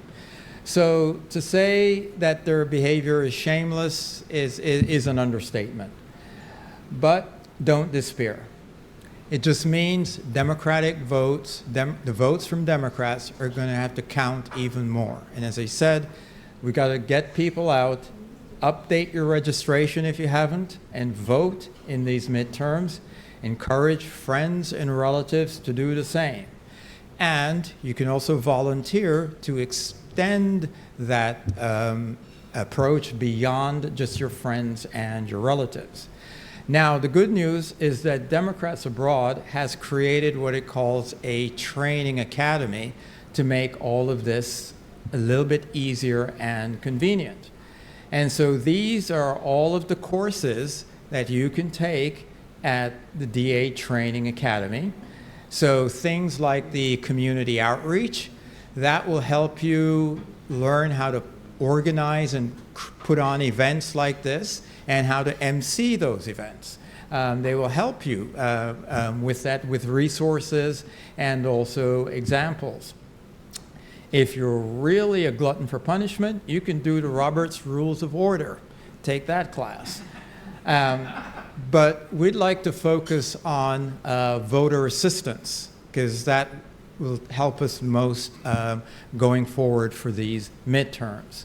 So to say that their behavior is shameless is an understatement. But don't despair. It just means Democratic votes, the votes from Democrats are going to have to count even more. And as I said, we got to get people out, update your registration if you haven't, and vote in these midterms. Encourage friends and relatives to do the same. And you can also volunteer to extend that approach beyond just your friends and your relatives. Now, the good news is that Democrats Abroad has created what it calls a training academy to make all of this a little bit easier and convenient. And so these are all of the courses that you can take at the DA Training Academy. So things like the community outreach, that will help you learn how to organize and put on events like this and how to MC those events. They will help you with that, with resources and also examples. If you're really a glutton for punishment, you can do the Roberts Rules of Order. Take that class. But we'd like to focus on voter assistance, because that will help us most going forward for these midterms.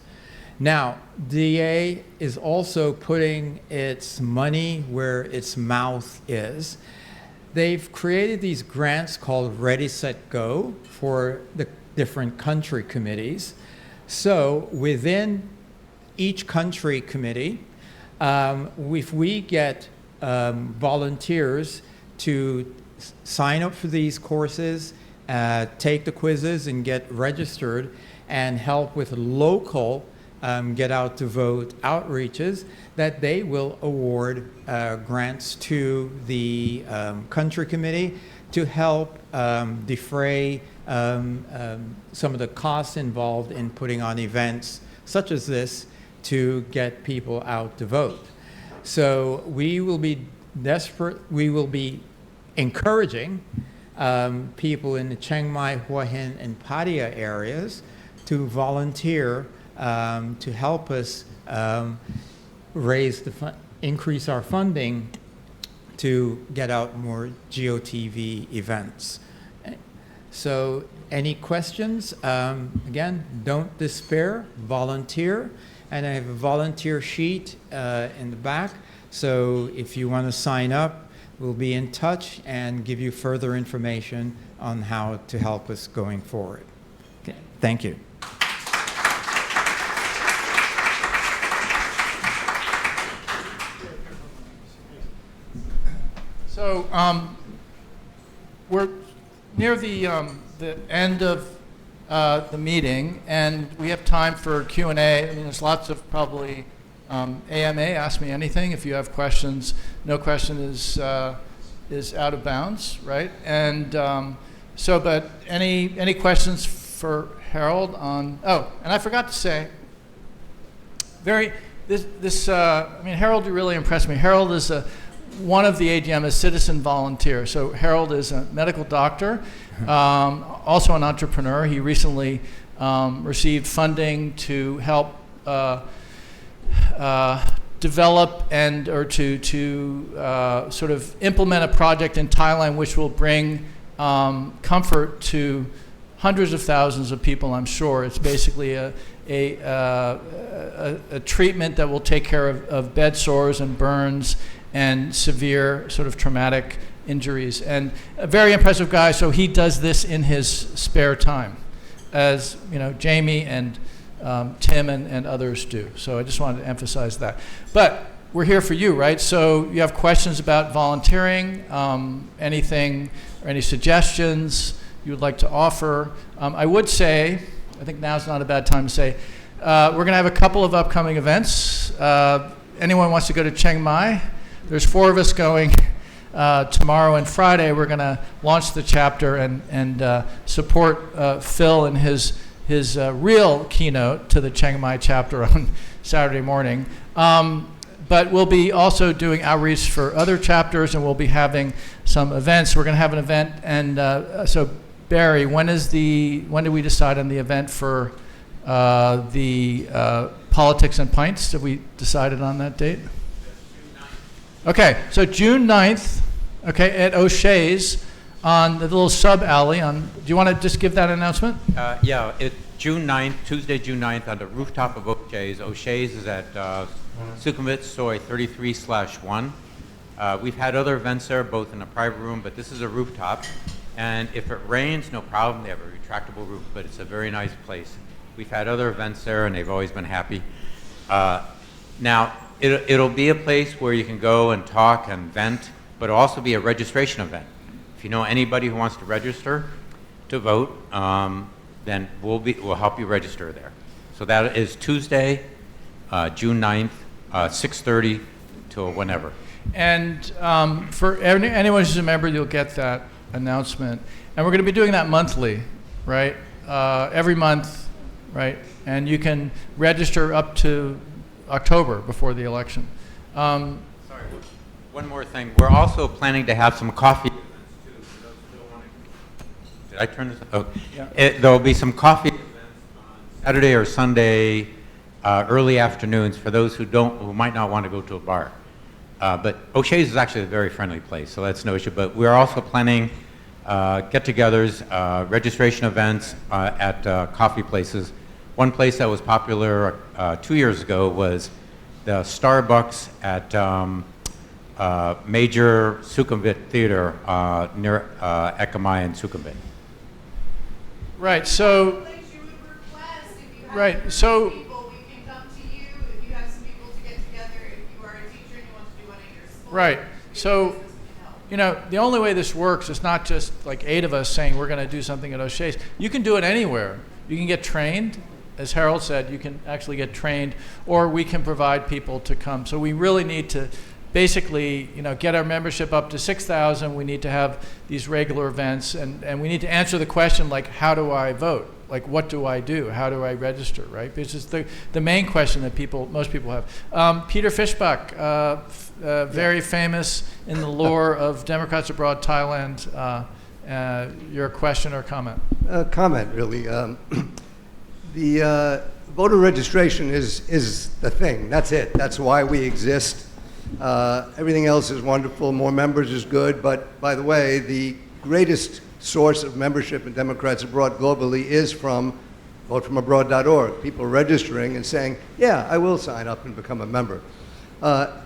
Now, DA is also putting its money where its mouth is. They've created these grants called Ready, Set, Go for the different country committees. So within each country committee, if we get volunteers to sign up for these courses, take the quizzes and get registered, and help with local get out to vote outreaches, that they will award grants to the country committee to help defray some of the costs involved in putting on events such as this to get people out to vote. So we will be encouraging people in the Chiang Mai, Hua Hin, and Pattaya areas to volunteer to help us increase our funding to get out more GOTV events. So any questions? Again, don't despair, volunteer. And I have a volunteer sheet in the back. So if you want to sign up, we'll be in touch and give you further information on how to help us going forward. Okay. Thank you. So we're near the end of the meeting, and we have time for Q&A. I mean, there's lots of probably AMA, ask me anything if you have questions. No question is out of bounds, right? And but any questions for Harold on? Oh, and I forgot to say, I mean, Harold really impressed me. Harold is one of the AGM, a citizen volunteer. So Harold is a medical doctor, also an entrepreneur. He recently received funding to help develop or to sort of implement a project in Thailand which will bring comfort to hundreds of thousands of people, I'm sure. It's basically a treatment that will take care of bed sores and burns and severe sort of traumatic injuries. And a very impressive guy, so he does this in his spare time, as you know, Jamie and Tim and others do. So I just wanted to emphasize that. But we're here for you, right? So you have questions about volunteering, anything or any suggestions you would like to offer. I would say, I think now's not a bad time to say, we're going to have a couple of upcoming events. Anyone wants to go to Chiang Mai? There's 4 of us going tomorrow and Friday. We're going to launch the chapter and support Phil in his real keynote to the Chiang Mai chapter on Saturday morning. But we'll be also doing outreach for other chapters, and we'll be having some events. We're going to have an event, and so Barry, when did we decide on the event for the Politics and Pints? Have we decided on that date? Okay, so June 9th, okay, at O'Shea's on the little sub-alley. Do you want to just give that announcement? Yeah, it's June 9th, Tuesday, June 9th, on the rooftop of O'Shea's. O'Shea's is at Sukhumvit Soy 33/1. We've had other events there, both in a private room, but this is a rooftop. And if it rains, no problem. They have a retractable roof, but it's a very nice place. We've had other events there, and they've always been happy. Now, it'll be a place where you can go and talk and vent, but it'll also be a registration event. If you know anybody who wants to register to vote, then we'll help you register there. So that is Tuesday, June 9th, 6:30 till whenever. And for anyone who's a member, you'll get that announcement. And we're going to be doing that monthly, right? Every month, right? And you can register up to October before the election. Sorry, one more thing. We're also planning to have some coffee events too. For those who don't want to, did I turn this? Oh, yeah. There'll be some coffee events on Saturday or Sunday, early afternoons for those who might not want to go to a bar. But O'Shea's is actually a very friendly place, so that's no issue. But we're also planning get-togethers, registration events at coffee places. One place that was popular 2 years ago was the Starbucks at Major Sukhumvit Theater near Ekamai and Sukhumvit. Right, so... Right, so... Right. So, you know, the only way this works is not just like 8 of us saying we're going to do something at O'Shea's. You can do it anywhere. You can get trained. As Harold said, you can actually get trained, or we can provide people to come. So we really need to basically, you know, get our membership up to 6,000. We need to have these regular events, and we need to answer the question, like, how do I vote? Like, what do I do? How do I register, right? This is the main question that most people have. Peter Fishbach, very famous in the lore of Democrats Abroad Thailand. Your question or comment? Comment, really. The voter registration is the thing. That's it. That's why we exist. Everything else is wonderful. More members is good. But by the way, the greatest source of membership in Democrats Abroad globally is from votefromabroad.org. People registering and saying, yeah, I will sign up and become a member.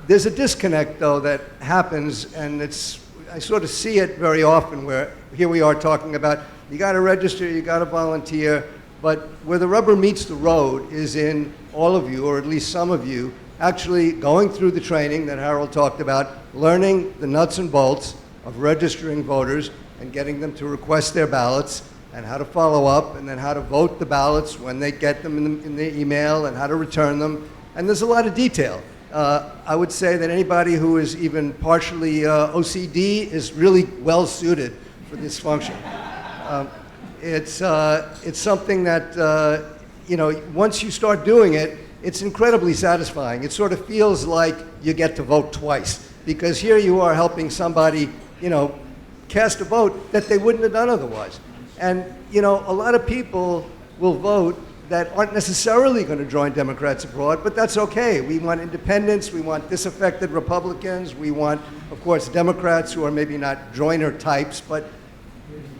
There's a disconnect, though, that happens, and I sort of see it very often where here we are talking about you got to register, you got to volunteer, but where the rubber meets the road is in all of you, or at least some of you, actually going through the training that Harold talked about, learning the nuts and bolts of registering voters and getting them to request their ballots, and how to follow up, and then how to vote the ballots when they get them in the email, and how to return them. And there's a lot of detail. I would say that anybody who is even partially OCD is really well suited for this function. It's something that, once you start doing it, it's incredibly satisfying. It sort of feels like you get to vote twice, because here you are helping somebody, cast a vote that they wouldn't have done otherwise. And, a lot of people will vote that aren't necessarily going to join Democrats abroad, but that's okay. We want independents, we want disaffected Republicans, we want, of course, Democrats who are maybe not joiner types, but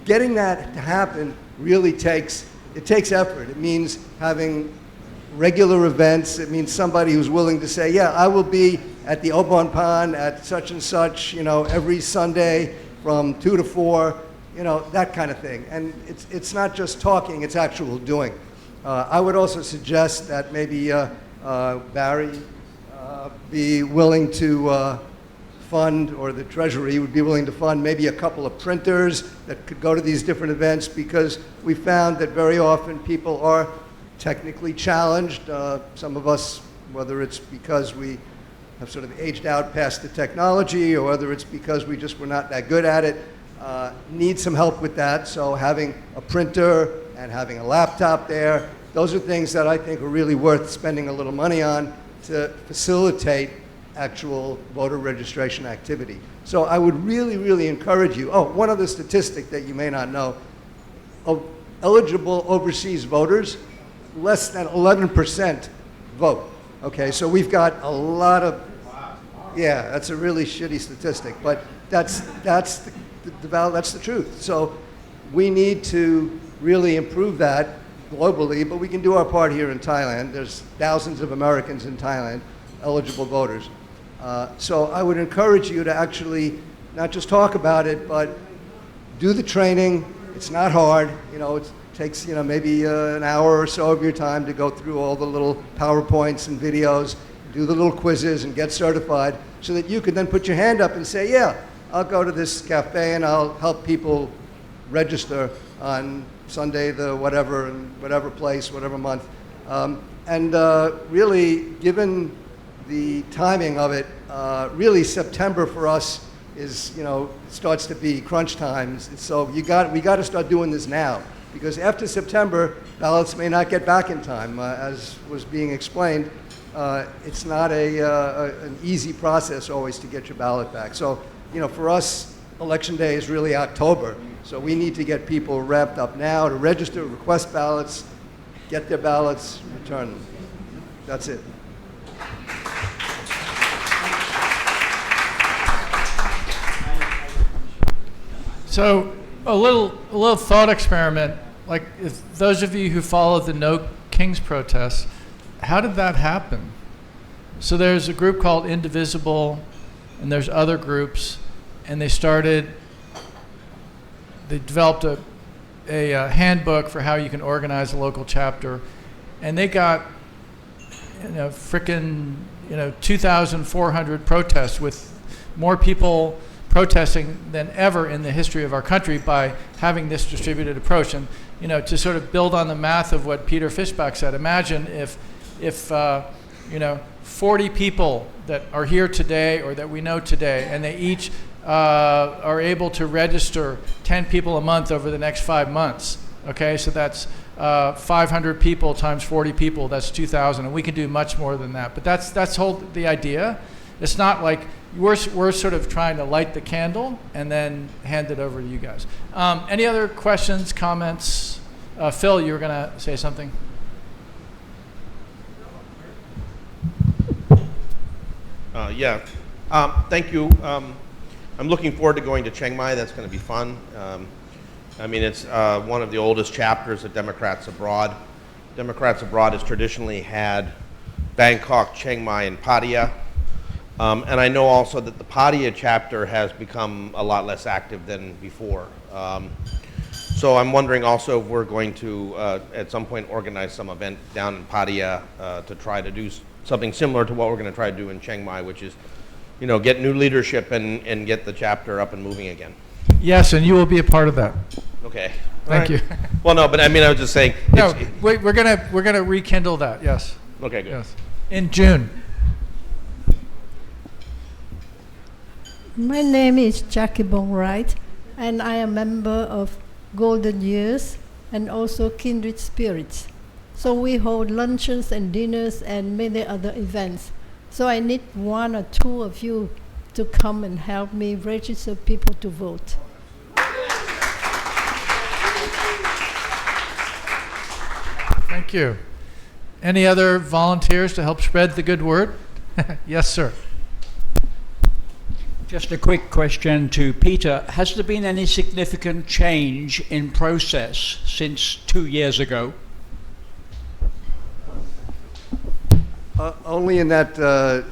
getting that to happen really takes effort. It means having regular events. It means somebody who's willing to say, yeah, I will be at the Obon Pond at such and such, every Sunday from 2 to 4, that kind of thing. And it's not just talking, it's actual doing. I would also suggest that maybe Barry be willing to fund, or the Treasury would be willing to fund maybe a couple of printers that could go to these different events, because we found that very often people are technically challenged. Some of us, whether it's because we have sort of aged out past the technology, or whether it's because we just were not that good at it, need some help with that. So having a printer and having a laptop there, those are things that I think are really worth spending a little money on to facilitate actual voter registration activity. So I would really, really encourage you. Oh, one other statistic that you may not know. Of eligible overseas voters, less than 11% vote. Okay, so we've got a lot of, yeah, that's a really shitty statistic, but that's the truth. So we need to really improve that globally, but we can do our part here in Thailand. There's thousands of Americans in Thailand, eligible voters. So I would encourage you to actually not just talk about it, but do the training. It's not hard. It takes maybe an hour or so of your time to go through all the little PowerPoints and videos, do the little quizzes and get certified, so that you can then put your hand up and say, yeah, I'll go to this cafe and I'll help people register on Sunday the whatever, in whatever place, whatever month. Really, given the timing of it, really September for us is, starts to be crunch times. So we got to start doing this now, because after September, ballots may not get back in time. As was being explained, it's not an easy process always to get your ballot back. So, for us, Election Day is really October. So we need to get people wrapped up now to register, request ballots, get their ballots, return them. That's it. So a little thought experiment, like if those of you who followed the No Kings protests, how did that happen? So there's a group called Indivisible, and there's other groups, and they developed a handbook for how you can organize a local chapter, and they got frickin' 2,400 protests, with more people protesting than ever in the history of our country by having this distributed approach. And to sort of build on the math of what Peter Fischbach said, imagine if 40 people that are here today or that we know today, and they each are able to register 10 people a month over the next 5 months. Okay, so that's 500 people times 40 people, that's 2,000, and we can do much more than that. But that's the idea. It's not like we're sort of trying to light the candle and then hand it over to you guys. Any other questions, comments? Phil, you were going to say something? Yeah. Thank you. I'm looking forward to going to Chiang Mai. That's going to be fun. It's one of the oldest chapters of Democrats Abroad. Democrats Abroad has traditionally had Bangkok, Chiang Mai, and Pattaya. And I know also that the Pattaya chapter has become a lot less active than before. So I'm wondering also if we're going to, at some point, organize some event down in Pattaya to try to do something similar to what we're going to try to do in Chiang Mai, which is, get new leadership and get the chapter up and moving again. Yes, and you will be a part of that. Okay. Thank you. Well, no, but I mean, I was just saying. No, it's- we're gonna rekindle that. Yes. Okay, good. Yes. In June. My name is Jackie Bongwright, and I am a member of Golden Years and also Kindred Spirits. So we hold luncheons and dinners and many other events. So I need one or two of you to come and help me register people to vote. Thank you. Any other volunteers to help spread the good word? Yes, sir. Just a quick question to Peter. Has there been any significant change in process since 2 years ago? Only in that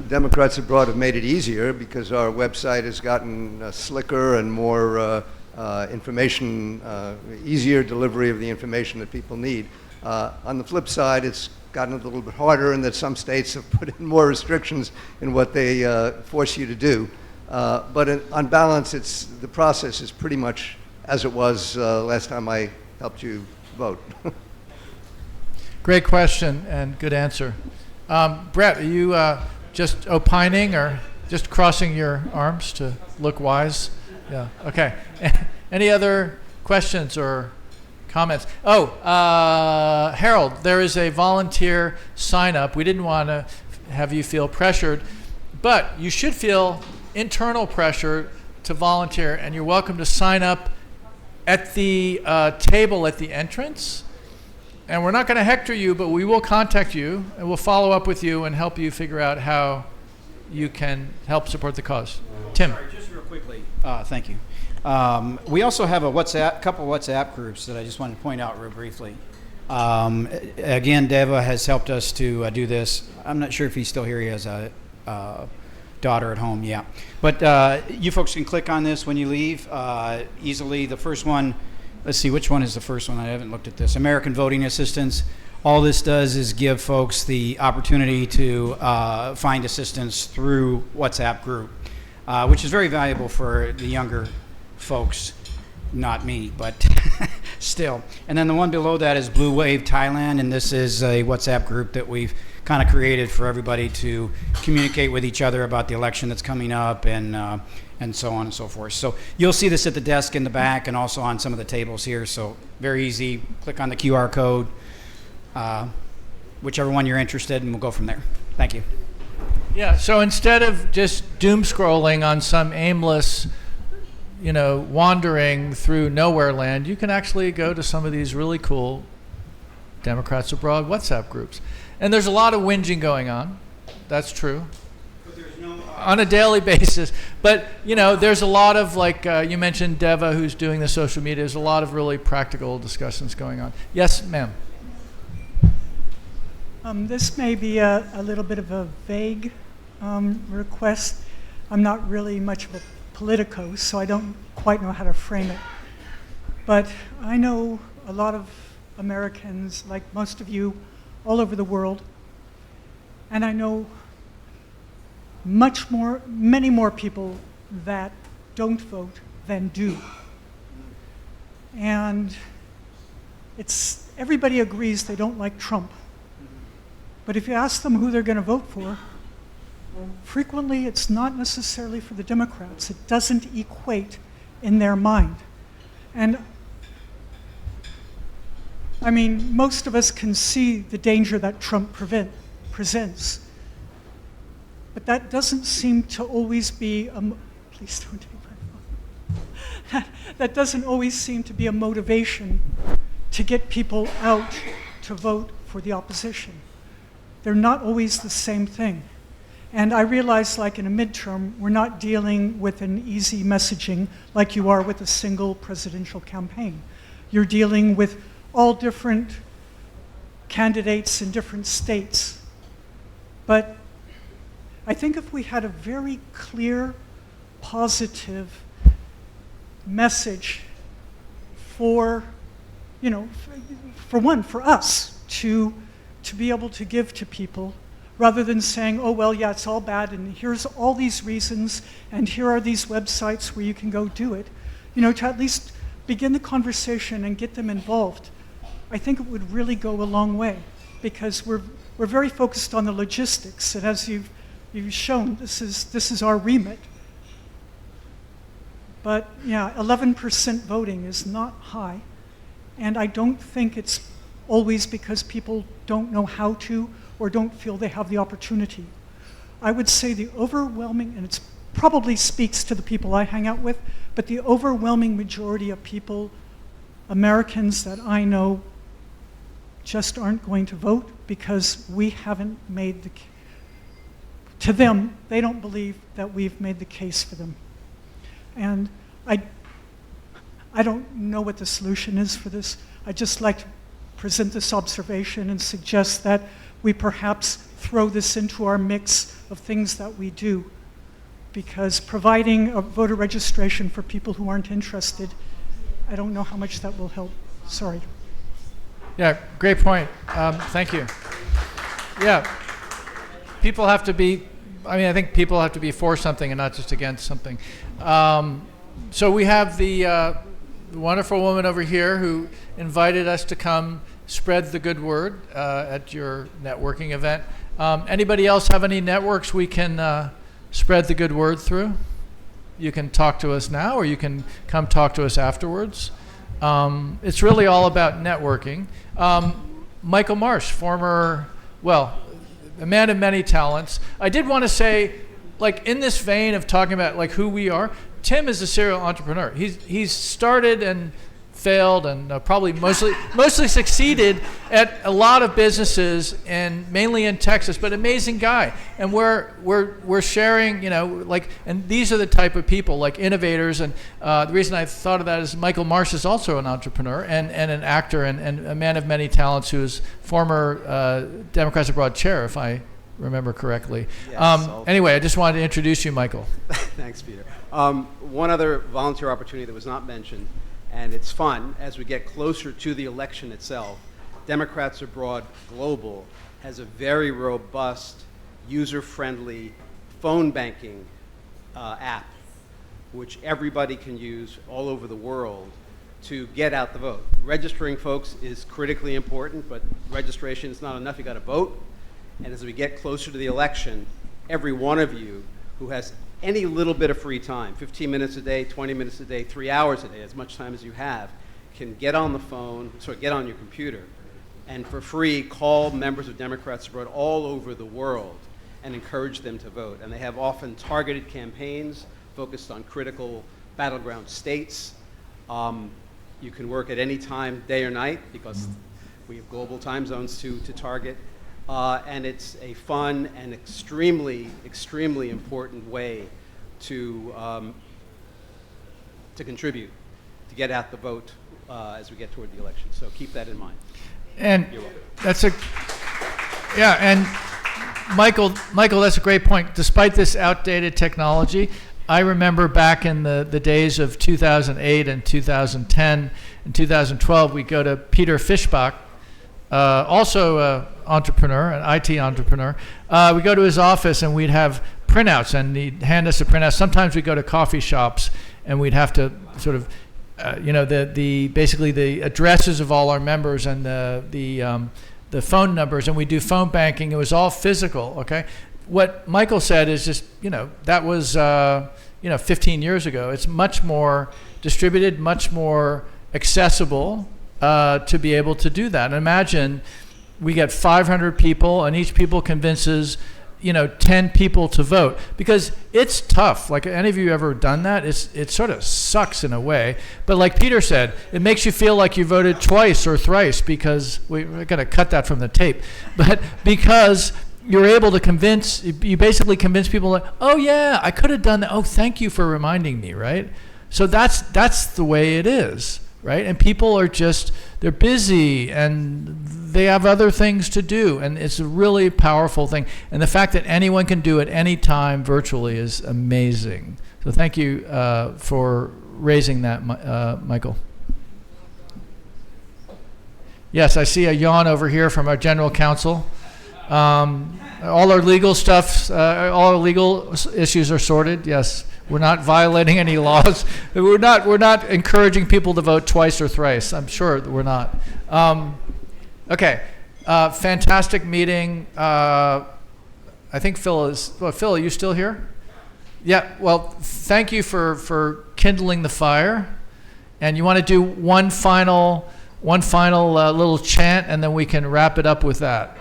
Democrats Abroad have made it easier because our website has gotten slicker and more information, easier delivery of the information that people need. On the flip side, it's gotten a little bit harder in that some states have put in more restrictions in what they force you to do. But on balance, the process is pretty much as it was last time I helped you vote. Great question and good answer. Brett, are you just opining or just crossing your arms to look wise? Yeah, okay. Any other questions or comments? Oh, Harold, there is a volunteer sign up. We didn't want to have you feel pressured, but you should feel internal pressure to volunteer, and you're welcome to sign up at the table at the entrance. And we're not going to hector you, but we will contact you, and we'll follow up with you and help you figure out how you can help support the cause. Tim. Sorry, just real quickly. Thank you. We also have a couple WhatsApp groups that I just wanted to point out real briefly. Again, Deva has helped us to do this. I'm not sure if he's still here. He has a daughter at home, yeah. But you folks can click on this when you leave easily. The first one, let's see, which one is the first one? I haven't looked at this. American Voting Assistance. All this does is give folks the opportunity to find assistance through WhatsApp group, which is very valuable for the younger folks. Not me, but still. And then the one below that is Blue Wave Thailand, and this is a WhatsApp group that we've kind of created for everybody to communicate with each other about the election that's coming up and so on and so forth. So you'll see this at the desk in the back and also on some of the tables here. So very easy. Click on the QR code, whichever one you're interested in, and we'll go from there. Thank you. Yeah, so instead of just doom scrolling on some aimless, wandering through nowhere land, you can actually go to some of these really cool Democrats Abroad WhatsApp groups. And there's a lot of whinging going on. That's true. But there's no, on a daily basis. But, there's a lot of, like you mentioned Deva, who's doing the social media. There's a lot of really practical discussions going on. Yes, ma'am. This may be a little bit of a vague request. I'm not really much of a politico, so I don't quite know how to frame it. But I know a lot of Americans, like most of you, all over the world, and I know many more people that don't vote than do. And everybody agrees they don't like Trump. But if you ask them who they're going to vote for, frequently it's not necessarily for the Democrats. It doesn't equate in their mind. And I mean, most of us can see the danger that Trump presents. But that doesn't seem to always be please don't take my phone. That doesn't always seem to be a motivation to get people out to vote for the opposition. They're not always the same thing. And I realize, like in a midterm, we're not dealing with an easy messaging like you are with a single presidential campaign. You're dealing with all different candidates in different states. But I think if we had a very clear, positive message for us to be able to give to people, rather than saying, oh, well, yeah, it's all bad, and here's all these reasons, and here are these websites where you can go do it, to at least begin the conversation and get them involved, I think it would really go a long way, because we're very focused on the logistics, and as you've shown, this is our remit. But yeah, 11% voting is not high, and I don't think it's always because people don't know how to or don't feel they have the opportunity. I would say the overwhelming, and it probably speaks to the people I hang out with, but the overwhelming majority of people, Americans that I know, just aren't going to vote because we haven't made the case. To them, they don't believe that we've made the case for them. And I don't know what the solution is for this. I'd just like to present this observation and suggest that we perhaps throw this into our mix of things that we do, because providing a voter registration for people who aren't interested, I don't know how much that will help. Sorry. Yeah, great point. Thank you. Yeah, people have to be, I think people have to be for something and not just against something. So we have the wonderful woman over here who invited us to come spread the good word at your networking event. Anybody else have any networks we can spread the good word through? You can talk to us now, or you can come talk to us afterwards. It's really all about networking. Michael Marsh, a man of many talents. I did want to say, like, in this vein of talking about like who we are, Tim is a serial entrepreneur. He's started and failed and probably mostly succeeded at a lot of businesses, and mainly in Texas, but amazing guy. And we're sharing, and these are the type of people, like innovators. And the reason I thought of that is Michael Marsh is also an entrepreneur and an actor and a man of many talents, who is former Democrats Abroad chair, if I remember correctly. Yes, anyway, I just wanted to introduce you, Michael. Thanks, Peter. One other volunteer opportunity that was not mentioned, and it's fun as we get closer to the election itself. Democrats Abroad Global has a very robust, user-friendly phone banking app, which everybody can use all over the world to get out the vote. Registering folks is critically important, but registration is not enough. You got to vote. And as we get closer to the election, every one of you who has any little bit of free time, 15 minutes a day, 20 minutes a day, 3 hours a day, as much time as you have, can get on the phone, get on your computer, and for free call members of Democrats Abroad all over the world and encourage them to vote. And they have often targeted campaigns focused on critical battleground states. You can work at any time, day or night, because we have global time zones to target. And it's a fun and extremely, extremely important way to contribute, to get out the vote as we get toward the election. So keep that in mind. And You're welcome. And Michael, that's a great point. Despite this outdated technology, I remember back in the days of 2008 and 2010 and 2012, we'd go to Peter Fischbach, also an entrepreneur, an IT entrepreneur. We go to his office and we'd have printouts, and he'd hand us a printout. Sometimes we'd go to coffee shops and we'd have to sort of, basically the addresses of all our members and the phone numbers, and we do phone banking. It was all physical, okay? What Michael said is just, that was, 15 years ago. It's much more distributed, much more accessible to be able to do that. And imagine we get 500 people, and each people convinces 10 people to vote, because it's tough. Like, any of you ever done that? It sort of sucks in a way, but like Peter said, it makes you feel like you voted twice or thrice, because we're going to cut that from the tape, but because you're able to you basically convince people like, oh yeah, I could have done that. Oh, thank you for reminding me, right? So that's the way it is. Right? And people are they're busy and they have other things to do, and it's a really powerful thing. And the fact that anyone can do it any time virtually is amazing. So thank you for raising that, Michael. Yes, I see a yawn over here from our general counsel. All our legal stuff, all our legal issues are sorted. Yes, We're not violating any laws. We're not encouraging people to vote twice or thrice. I'm sure that we're not. Okay, fantastic meeting. I think Phil is. Well, Phil, are you still here? Yeah. Well, thank you for kindling the fire. And you want to do one final little chant, and then we can wrap it up with that.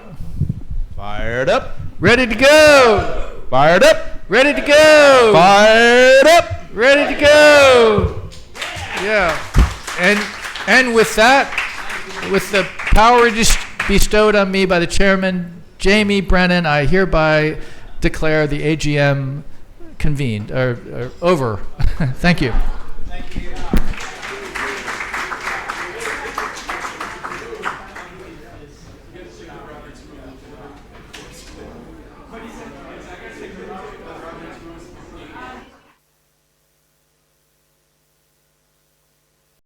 Fired up. Ready to go. Fired up. Ready to go. Fired up. Ready to go. Yeah. And with that, with the power bestowed on me by the chairman, Jamie Brennan, I hereby declare the AGM convened or over. Thank you. Thank you.